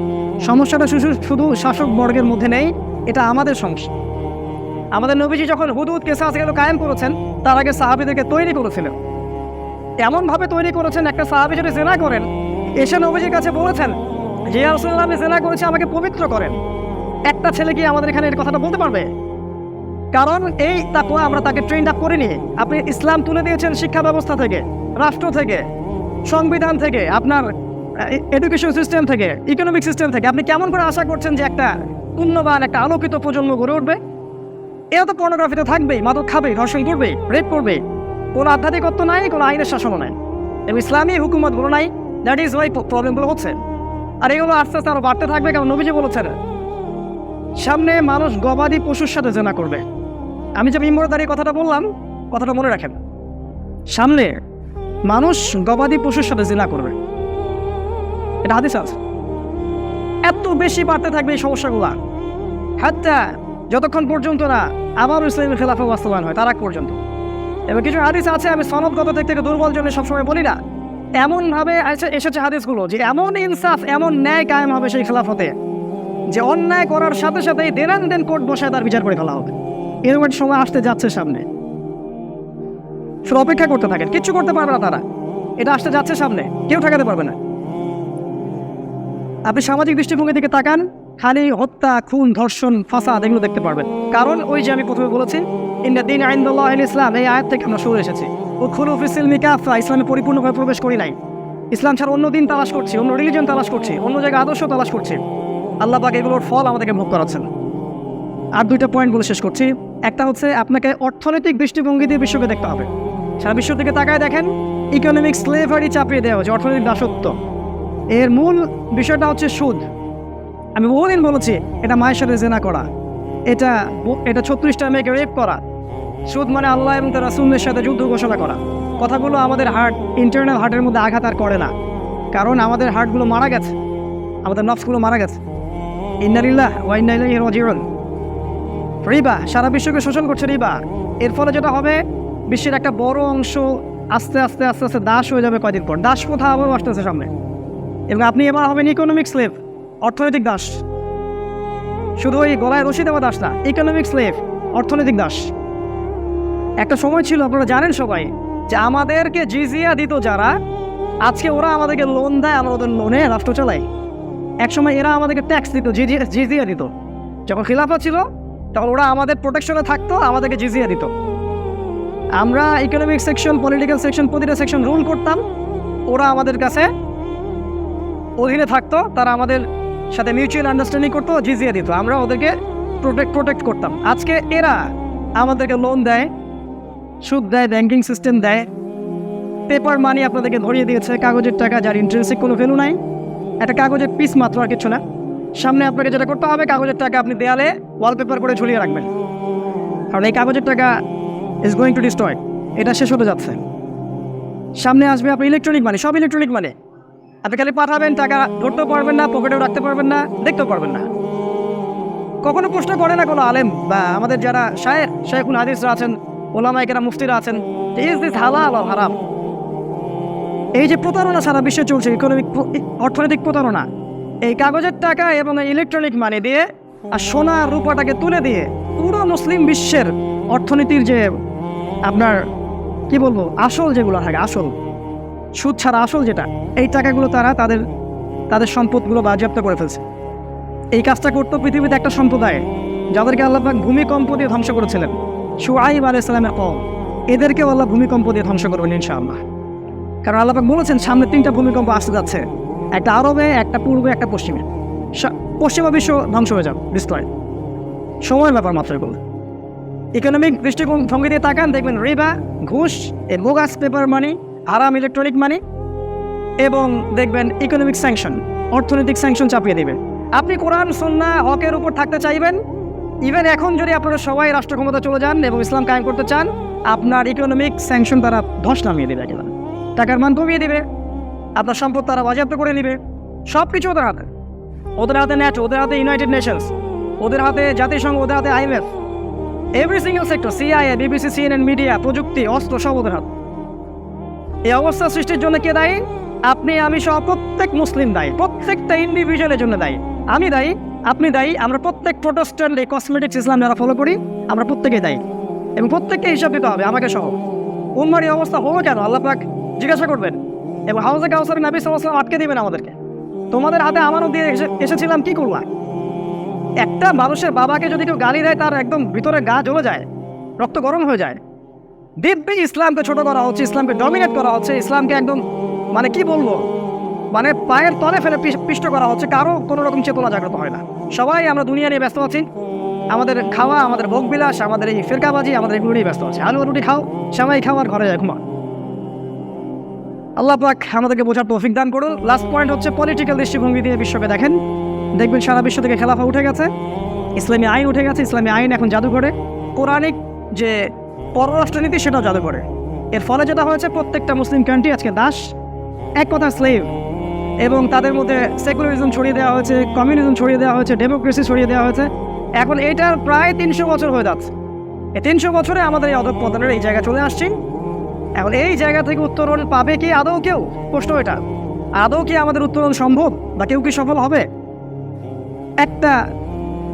সমস্যাটা শুধু শাসক বর্গের মধ্যে নেই, এটা আমাদের সমস্যা। আমাদের নবীজি যখন হুদুদ কিসাস এগুলো কায়েম করেছেন, তার আগে সাহাবীদেরকে তৈরি করেছিলেন। এমনভাবে তৈরি করেছেন, একটা সাহাবী যদি জিনা করেন, এসে নবীজির কাছে বলেছেন যে ইয়া রাসূলুল্লাহ, আমি জিনা করেছি, আমাকে পবিত্র করেন। একটা ছেলে কি আমাদের এখানে এই কথাটা বলতে পারবে? কারণ এই তাকওয়া আমরা তাকে ট্রেন আপ করিনি। আপনি ইসলাম তুলে দিয়েছেন শিক্ষা ব্যবস্থা থেকে, রাষ্ট্র থেকে, সংবিধান থেকে, আপনার এডুকেশন সিস্টেম থেকে, ইকোনমিক সিস্টেম থেকে। আপনি কেমন করে আশা করছেন যে একটা পুণ্যবান, একটা আলোকিত প্রজন্ম গড়ে উঠবে? এরা তো পর্নোগ্রাফিতে থাকবেই, মাদক খাবেই, ধর্ষণ করবেই, রেপ করবেই। কোনো আধ্যাত্মিকত্ব নাই, কোনো আইনের শাসনও নাই, এবং ইসলামী হুকুমতগুলো নাই। দ্যাট ইজ ওয়াই প্রবলেমগুলো হচ্ছে। আর এগুলো আস্তে আস্তে আরও বাড়তে থাকবে, কারণ নবীজি বলেছেন সামনে মানুষ গবাদি পশুর সাথে জেনা করবে। আমি যে ইমরদারির কথাটা বললাম, কথাটা মনে রাখেন। সামনে মানুষ গবাদি পশুর সাথে জিনা করবে, এটা হাদিস আছে। এত বেশি বাড়তে থাকবে এই সমস্যাগুলা, হাত্তা যতক্ষণ পর্যন্ত না আবার ইসলামের খেলাফা বাস্তবায়ন হয় তার আগ পর্যন্ত। এবং কিছু হাদিস আছে, আমি সনদগত দিক থেকে দুর্বল জন্য সবসময় বলি না, এমনভাবে এসেছে হাদিসগুলো যে এমন ইনসাফ, এমন ন্যায় কায়েম হবে সেই খেলাফতে যে অন্যায় করার সাথে সাথেই দেন কোর্ট বসায় তার বিচার করে ফেলা হবে। এরকম একটা সময় আসতে যাচ্ছে সামনে, শুধু অপেক্ষা করতে থাকেন, কিচ্ছু করতে পারবে না তারা, এটা আসতে যাচ্ছে সামনে, কেউ ঠেকাতে পারবে না। আপনি সামাজিক দৃষ্টিভঙ্গি দিকে তাকান, খালি হত্যা, খুন, ধর্ষণ, ফাসাদ এগুলো দেখতে পারবেন। কারণ ওই যে আমি প্রথমে বলেছি ইন্না দীন ইনদাল্লাহিল ইসলাম, এই আয়াত থেকে আমরা শুরু এসেছি। উদখুলু ফিস সিলমি কাফা, ইসলামে পরিপূর্ণভাবে প্রবেশ করি নাই, ইসলাম ছাড়া অন্য দিন তালাশ করছি, অন্য রিলিজন তালাশ করছি, অন্য জায়গায় আদর্শ তালাশ করছি। আল্লাহ পাক এগুলোর ফল আমাদেরকে ভোগ করাচ্ছেন। আর দুইটা পয়েন্ট বলে শেষ করছি। একটা হচ্ছে আপনাকে অর্থনৈতিক দৃষ্টিভঙ্গি দিয়ে বিশ্বকে দেখতে হবে। সারা বিশ্বের দিকে তাকায় দেখেন, ইকোনমিক স্লেভারি চাপিয়ে দেওয়া হচ্ছে, অর্থনৈতিক দাসত্ব। এর মূল বিষয়টা হচ্ছে সুদ। আমি বহুদিন বলেছি এটা মায়ের সাথে জেনা করা, এটা 36টা মেয়েকে রেপ করা। সুদ মানে আল্লাহ এবং তার রাসূলের সাথে যুদ্ধ ঘোষণা করা। কথাগুলো আমাদের ইন্টারনাল হার্টের মধ্যে আঘাত আর করে না, কারণ আমাদের হার্টগুলো মারা গেছে, আমাদের নফসগুলো মারা গেছে। ইন্না লিল্লাহি ওয়া ইন্না ইলাইহি রাজিউন। রিবা সারা বিশ্বকে শোষণ করছে রিবা। এর ফলে যেটা হবে, বিশ্বের একটা বড় অংশ আস্তে আস্তে আস্তে আস্তে দাস হয়ে যাবে কয়দিন পর। দাস প্রথা আবারও আসতেছে সামনে, এবং আপনি এবার হবেন ইকোনমিক স্লেভ, অর্থনৈতিক দাস। শুধু ওই গলায় রশি দেওয়া দাস না, ইকোনমিক স্লেভ, অর্থনৈতিক দাস। একটা সময় ছিল, আপনারা জানেন সবাই, যে আমাদেরকে জিজিয়া দিত যারা, আজকে ওরা আমাদেরকে লোন দেয়, আমরা ওদের লোনে রাষ্ট্র চালাই। একসময় এরা আমাদেরকে ট্যাক্স দিত, জিজিয়া দিত। যখন খিলাফা ছিল তখন ওরা আমাদের প্রোটেকশনে থাকতো, আমাদেরকে জিজিয়া দিত। আমরা ইকোনমিক সেকশন, পলিটিক্যাল সেকশন, প্রতিটা সেকশন রুল করতাম, ওরা আমাদের কাছে অধীনে থাকতো, তারা আমাদের সাথে মিউচুয়াল আন্ডারস্ট্যান্ডিং করতো, জিজিয়া দিত, আমরা ওদেরকে প্রোটেক্ট করতাম। আজকে এরা আমাদেরকে লোন দেয়, সুদ দেয়, ব্যাংকিং সিস্টেম দেয়, পেপার মানি আপনাদেরকে ধরিয়ে দিয়েছে, কাগজের টাকা যার ইন্টারেস্টিক কোনো ভ্যালু নাই, একটা কাগজের পিস মাত্র, আর কিছু না। সামনে আপনাকে যেটা করতে হবে, কাগজের টাকা আপনি দেয়ালে ওয়ালপেপার করে ঝুলিয়ে রাখবেন, কারণ এই কাগজের টাকা ইজ গোয়িং টু ডিস্ট্রয়, এটা শেষ হতে যাচ্ছে। সামনে আসবে আপনি ইলেকট্রনিক মানি, সব ইলেকট্রনিক মানি। আপনি খালি পাঠাবেন, টাকা ধরতেও পারবেন না, পকেটেও রাখতে পারবেন না, দেখতেও পারবেন না। কখনো প্রশ্ন করে না কোনো আলেম বা আমাদের যারা শায়েখুল হাদিসরা আছেন, ওলামায়ে কেরাম, মুফতিরা আছেন, ইজ দিস হালাল অর হারাম? এই যে প্রতারণা সারা বিশ্বে চলছে, অর্থনৈতিক প্রতারণা, এই কাগজের টাকা এবং ইলেকট্রনিক মানি দিয়ে আর সোনা রূপাটাকে তুলে দিয়ে পুরো মুসলিম বিশ্বের অর্থনীতির যে আপনার কি বলবো আসল যেগুলো থাকে, আসল সুদ ছাড়া আসল যেটা, এই টাকাগুলো তারা তাদের সম্পদগুলো বাজেয়াপ্ত করে ফেলছে। এই কাজটা করতো পৃথিবীতে একটা সম্প্রদায়, যাদেরকে আল্লাহ পাক ভূমিকম্প দিয়ে ধ্বংস করেছিলেন, শুআইব আলাইহিস সালামের কওম। এদেরকেও আল্লাহ ভূমিকম্প দিয়ে ধ্বংস করবেন ইনশাআল্লাহ। কারণ আল্লাহ পাক বলেছেন সামনে 3টা ভূমিকম্প আসতে যাচ্ছে, একটা আরবে, একটা পূর্বে, একটা পশ্চিমে। পশ্চিমা বিশ্ব ধ্বংস হয়ে যাবে, ডিস্ট্রয়, সময়ের ব্যাপার মাত্র। এগুলো ইকোনমিক দৃষ্টিভঙ্গি দিয়ে তাকান, দেখবেন রিবা, ঘুষ, বোগাস পেপার মানি, হারাম ইলেকট্রনিক মানি, এবং দেখবেন ইকোনমিক স্যাংশন, অর্থনৈতিক স্যাংশন চাপিয়ে দেবেন। আপনি কোরআন সুন্নাহ হকের উপর থাকতে চাইবেন, ইভেন এখন যদি আপনারা সবাই রাষ্ট্র ক্ষমতা চলে যান এবং ইসলাম কায়েম করতে চান, আপনার ইকোনমিক স্যাংশন তারা ধস নামিয়ে দেবে, একেবারে টাকার মান কমিয়ে দেবে, আপনার সম্পদ তারা বাজেয়াপ্ত করে নেবে। সব কিছু ওদের হাতে, ওদের হাতে ন্যাটো, ওদের হাতে ইউনাইটেড নেশনস, ওদের হাতে জাতিসংঘ, ওদের হাতে IMF, every single sector, CIA, BBC, CNN, media, প্রযুক্তি, অস্ত্র, সব ওদের হাতে। এই অবস্থা সৃষ্টির জন্য কে দায়ী? আপনি, আমি সহ প্রত্যেক মুসলিম দায়ী, প্রত্যেকটা ইন্ডিভিজুয়ালের জন্য দায়ী। আমি দায়ী, আপনি দায়ী, আমরা প্রত্যেক প্রোটেস্ট্যান্ট এই কসমেটিক্স ইসলাম যারা ফলো করি, আমরা প্রত্যেকেই দায়ী, এবং প্রত্যেককে হিসাব দিতে হবে, আমাকে সহ। উম্মার এই অবস্থা হলো কেন আল্লাহ পাক জিজ্ঞাসা করবেন, এবং হাউজে কাউসারে নবী সাল্লাল্লাহু আলাইহি ওয়াসাল্লাম আটকে দিবেন আমাদেরকে। তোমাদের হাতে আমানত দিয়ে এসেছিলাম, কি করলা? একটা মানুষের বাবাকে যদি কেউ গালি দেয়, তার একদম ভিতরে গা জ্বলে যায়, রক্ত গরম হয়ে যায়। দিব্যি ইসলামকে ছোট করা হচ্ছে, ইসলামকে ডমিনেট করা হচ্ছে, ইসলামকে একদম মানে কি বলবো, মানে পায়ের তলে ফেলে পিষ্ট করা হচ্ছে। কারো কোনো রকম চেতনা জাগ্রত হয় না। সবাই আমরা দুনিয়া নিয়ে ব্যস্ত আছি, আমাদের খাওয়া, আমাদের ভোগবিলাস, আমাদের এই ফেরকাবাজি, আমাদের এগুলো নিয়ে ব্যস্ত আছে। আলু রুটি খাও, সেমাই খাও, আর ঘরে যায় ঘুমা। আল্লাহ পাক আমাদেরকে বোঝার তৌফিক দান করুন। লাস্ট পয়েন্ট হচ্ছে পলিটিক্যাল দৃষ্টিভঙ্গি দিয়ে বিশ্বকে দেখেন, দেখবেন সারা বিশ্ব থেকে খেলাফা উঠে গেছে, ইসলামী আইন উঠে গেছে। ইসলামী আইন এখন জাদু করে, পৌরাণিক যে পররাষ্ট্রনীতি সেটাও জাদু করে। এর ফলে যেটা হয়েছে, প্রত্যেকটা মুসলিম কান্ট্রি আজকে দাস, এক কথা স্লেভ, এবং তাদের মধ্যে সেকুলারিজম ছড়িয়ে দেওয়া হয়েছে, কমিউনিজম ছড়িয়ে দেওয়া হয়েছে, ডেমোক্রেসি ছড়িয়ে দেওয়া হয়েছে। এখন এইটার প্রায় 300 বছর হয়ে যাচ্ছে। এই 300 বছরে আমাদের এই অধঃপতনের এই জায়গায় চলে আসছি। এখন এই জায়গা থেকে উত্তরণ পাবে কি আদৌ কেউ? প্রশ্ন এটা, আদৌ কি আমাদের উত্তরণ সম্ভব, বা কেউ কি সফল হবে? একটা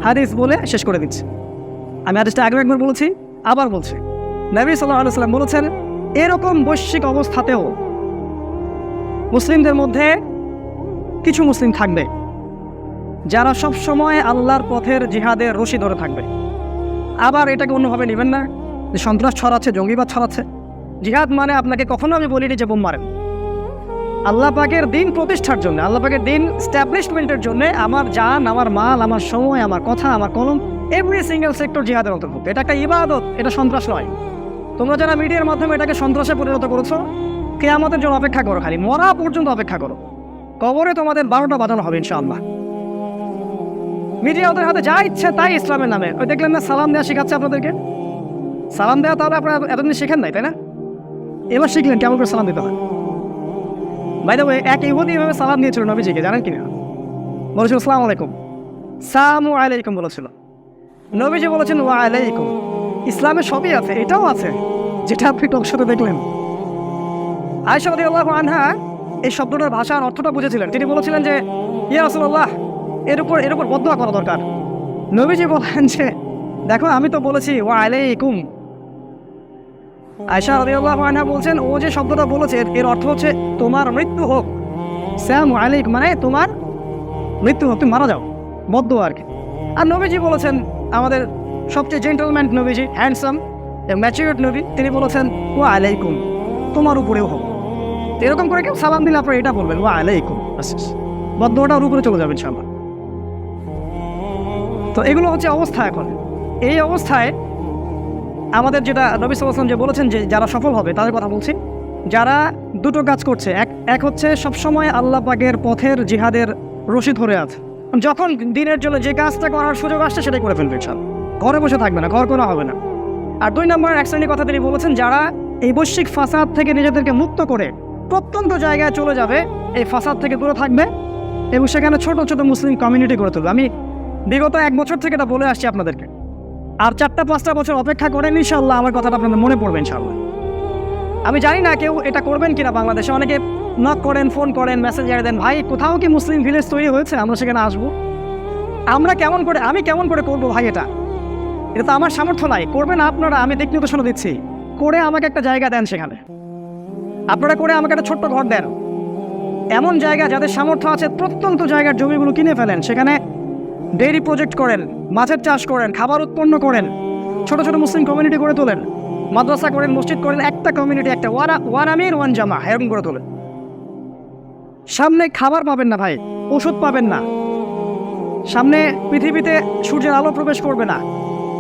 হাদিস বলে শেষ করে দিচ্ছি। আমি হাদিসটা আগে একবার বলেছি, আবার বলছি। নবী সাল্লাল্লাহু আলাইহি ওয়াসাল্লাম বলেছেন, এরকম বৈশ্বিক অবস্থাতেও মুসলিমদের মধ্যে কিছু মুসলিম থাকবে যারা সব সময় আল্লাহর পথের জিহাদের রশি ধরে থাকবে। আবার এটাকে অন্যভাবে নেবেন না যে সন্ত্রাস ছড়াচ্ছে, জঙ্গিবাদ ছড়াচ্ছে। জিহাদ মানে আপনাকে কখনো আমি বলিনি যে বোম মারেন। আল্লাহ পাকের দিন প্রতিষ্ঠার জন্য, আল্লাহ পাকের দিন স্ট্যাবলিশমেন্টের জন্য আমার জান, আমার মাল, আমার সময়, আমার কথা, আমার কলম, এভরি সিঙ্গেল সেক্টর জিহাদের অন্তর্ভুক্ত। এটা একটা ইবাদত, এটা সন্ত্রাস নয়। তোমরা যারা মিডিয়ার মাধ্যমে এটাকে সন্ত্রাসে পরিণত করেছো, কিয়ামতের জন্য অপেক্ষা করো, খালি মরা পর্যন্ত অপেক্ষা করো। কবরে তোমাদের 12টা বাজানো হবে ইনশাআল্লাহ। মিডিয়া ওদের হাতে যা ইচ্ছে তাই ইসলামের নামে। ওই দেখলেন না সালাম দেওয়া শেখাচ্ছে আপনাদেরকে? সালাম দেওয়া তাহলে আপনারা এতদিন শিখেন নাই, তাই না? এবার শিখলেন কেমন করে সালাম দিতে হয়। বাই দ্য ওয়ে, এক ইহুদি এভাবে সালাম দিয়েছিল নবীজিকে, জানেন কিনা? বলেছিল আসসালামু আলাইকুম, সালামু আলাইকুম বলেছিল। নবীজি বলেছেন ওয়া আলাইকুম। ইসলামে সবই আছে, এটাও আছে যেটা আপনি টকশোতে দেখলেন। আয়েশা রাদিয়াল্লাহু আনহা এই শব্দটার ভাষার অর্থটা বুঝেছিলেন। তিনি বলেছিলেন যে ইয়া রাসূলুল্লাহ, এর উপর বদদোয়া করা দরকার। নবীজি বলেন যে দেখো, আমি তো বলেছি ওয়া আলাইকুম। আয়েশা রাদিয়াল্লাহু আনহা বলছেন, ও যে শব্দটা বলেছে এর অর্থ হচ্ছে তোমার মৃত্যু হোক। সালামু আলাইকুম মানে তোমার মৃত্যু হোক, তুমি মারা যাও, বদদোয়া আর কি। আর নবীজি বলেছেন, আমাদের সবচেয়ে জেন্টলম্যান নবীজি, হ্যান্ডসাম ম্যাচিউরড নবী, তিনি বলেছেন ওয়া আলাইকুম, তোমার উপরেও হোক। এরকম করে কেউ সালাম দিলে আপনারা এটা বলবেন ওয়া আলাইকুম, বদদোয়াটা ওর উপরে চলে যাবে ইনশাআল্লাহ। তো এগুলো হচ্ছে অবস্থা। এখন এই অবস্থায় আমাদের যেটা নবী সাল্লাল্লাহু আলাইহি ওয়াসাল্লাম যে বলেছেন যে যারা সফল হবে তাদের কথা বলছি, যারা দুটো কাজ করছে। এক হচ্ছে সবসময় আল্লাহ পাকের পথের জিহাদের রশি ধরে আছে, যখন দিনের জন্য যে কাজটা করার সুযোগ আসছে সেটাই করে ফেলবে ইনশাআল্লাহ, ঘরে বসে থাকবে না, ঘর করা হবে না। আর 2 নম্বর এক শ্রেণীর কথা তিনি বলেছেন, যারা এই বৈশ্বিক ফাসাদ থেকে নিজেদেরকে মুক্ত করে প্রত্যন্ত জায়গায় চলে যাবে, এই ফাসাদ থেকে দূরে থাকবে এবং সেখানে ছোট ছোট মুসলিম কমিউনিটি গড়ে তুলবে। আমি বিগত 1 বছর থেকে এটা বলে আসছি আপনাদেরকে। আর 4-5টা বছর অপেক্ষা করেন, ইনশাআল্লাহ আমার কথাটা আপনাদের মনে পড়বে ইনশাআল্লাহ। আমি জানি না কেউ এটা করবেন কিনা। বাংলাদেশে অনেকে নক করেন, ফোন করেন, মেসেজ দেন, ভাই কোথাও কি মুসলিম ভিলেজ তৈরি হয়েছে, আমরা সেখানে আসবো। আমি কেমন করে করবো ভাই? এটা তো আমার সামর্থ্য নাই। করবেন আপনারা, আমি দিক নির্দেশনা দিচ্ছি। করে আমাকে একটা জায়গা দেন, সেখানে আপনারা করে আমাকে একটা ছোট্ট ঘর দেন। এমন জায়গা যাদের সামর্থ্য আছে, প্রত্যন্ত জায়গার জমিগুলো কিনে ফেলেন, সেখানে ডেইরি প্রজেক্ট করেন, মাছের চাষ করেন, খাবার উৎপন্ন করেন, ছোট ছোট মুসলিম কমিউনিটি গড়ে তোলেন, মাদ্রাসা করেন, মসজিদ করেন, একটা কমিউনিটি, একটা ওয়ান আমির ওয়ান জামা এরকম গড়ে তোলেন। সামনে খাবার পাবেন না ভাই, ওষুধ পাবেন না, সামনে পৃথিবীতে সূর্যের আলো প্রবেশ করবে না।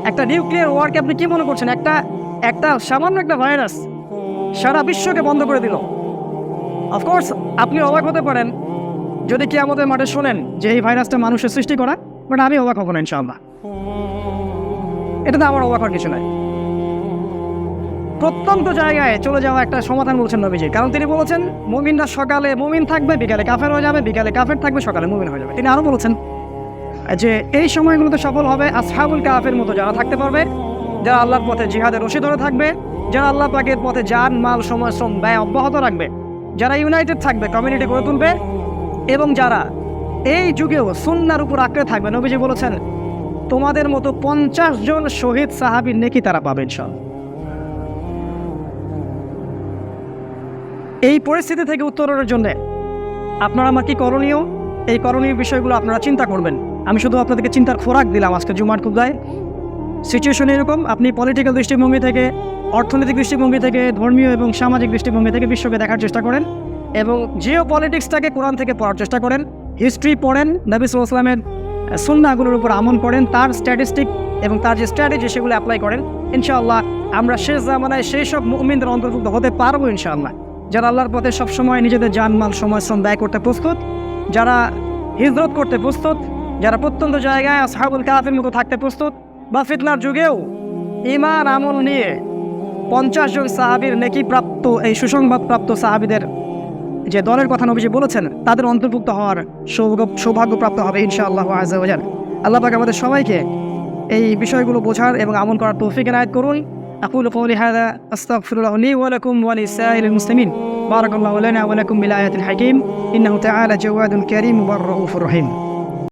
একটা নিউক্লিয়ার ওয়ারকে আপনি কি মনে করছেন? একটা সামান্য একটা ভাইরাস সারা বিশ্বকে বন্ধ করে দিল। অফকোর্স আপনি অবাক হতে পারেন যদি কি আমাদের মাঠে শোনেন যে এই ভাইরাসটা মানুষের সৃষ্টি করা, বাট আমি অবাক হব না ইনশাআল্লাহ। এটাতে আমার অবাক হওয়ার কিছু নাই। প্রত্যন্ত জায়গায় চলে যাওয়া একটা সমাধান বলছেন নবীজি, কারণ তিনি বলেছেন মুমিনরা সকালে মুমিন থাকবে, বিকালে কাফের হয়ে যাবে, বিকালে কাফের থাকবে, সকালে মুমিন হয়ে যাবে। তিনি আরও বলেছেন যে এই সময়গুলোতে সফল হবে আসহাবুল কাফের মতো যারা থাকতে পারবে, যারা আল্লাহর পথে জিহাদের রশি ধরে থাকবে, যারা আল্লাহ পাকের পথে জান, মাল, সময়, শ্রম, ব্যয় অব্যাহত রাখবে, যারা ইউনাইটেড থাকবে, কমিউনিটি গড়ে তুলবে, এবং যারা এই যুগেও সুন্নাহর উপর আঁকড়ে থাকবে। নবীজি বলেছেন তোমাদের মতো 50 জন শহীদ সাহাবীর নেকি তারা পাবে ইনশাআল্লাহ। এই পরিস্থিতি থেকে উত্তরণের জন্য আপনারা আমার কি করণীয়, এই করণীয় বিষয়গুলো আপনারা চিন্তা করবেন। আমি শুধু আপনাদেরকে চিন্তার খোরাক দিলাম আজকে জুমার খুতবায়। সিচুয়েশন এরকম, আপনি পলিটিক্যাল দৃষ্টিভঙ্গি থেকে, অর্থনৈতিক দৃষ্টিভঙ্গি থেকে, ধর্মীয় এবং সামাজিক দৃষ্টিভঙ্গি থেকে বিশ্বকে দেখার চেষ্টা করেন, এবং জিও পলিটিক্সটাকে কোরআন থেকে পড়ার চেষ্টা করেন, হিস্ট্রি পড়েন, নবী সাল্লাল্লাহু আলাইহি ওয়াসাল্লামের সুন্নাহগুলোর উপর আমল করেন, তার স্ট্যাটিস্টিক এবং তার যে স্ট্র্যাটেজি সেগুলো অ্যাপ্লাই করেন। ইনশাআল্লাহ আমরা শেষ জামানায় সেই সব মুমিনদের অন্তর্ভুক্ত হতে পারবো ইনশাআল্লাহ, যারা আল্লাহর পথে সবসময় নিজেদের জানমাল, সময়, শ্রম ব্যয় করতে প্রস্তুত, যারা হিজরত করতে প্রস্তুত, যারা প্রত্যন্ত জায়গায় আসহাবুল কাহফের মতো থাকতে প্রস্তুত, বা ফিতনার যুগেও ঈমান আমল নিয়ে 50 জন সাহাবীর নেকি প্রাপ্ত এই সুসংবাদপ্রাপ্ত সাহাবীদের যে দলের কথা নবীজি বলেছেন তাদের অন্তর্ভুক্ত হওয়ার সৌভাগ্যপ্রাপ্ত হবে ইনশাআল্লাহ আযজা ওয়া জাল। আল্লাহ পাক আমাদের সবাইকে এই বিষয়গুলো বোঝার এবং আমল করার তৌফিক এনায়েত করুন। أقول قولي هذا أستغفر الله لي ولكم ولسائر المسلمين. بارك الله لنا ولكم بالآيات الحكيم إنه تعالى جواد كريم والرؤوف الرحيم.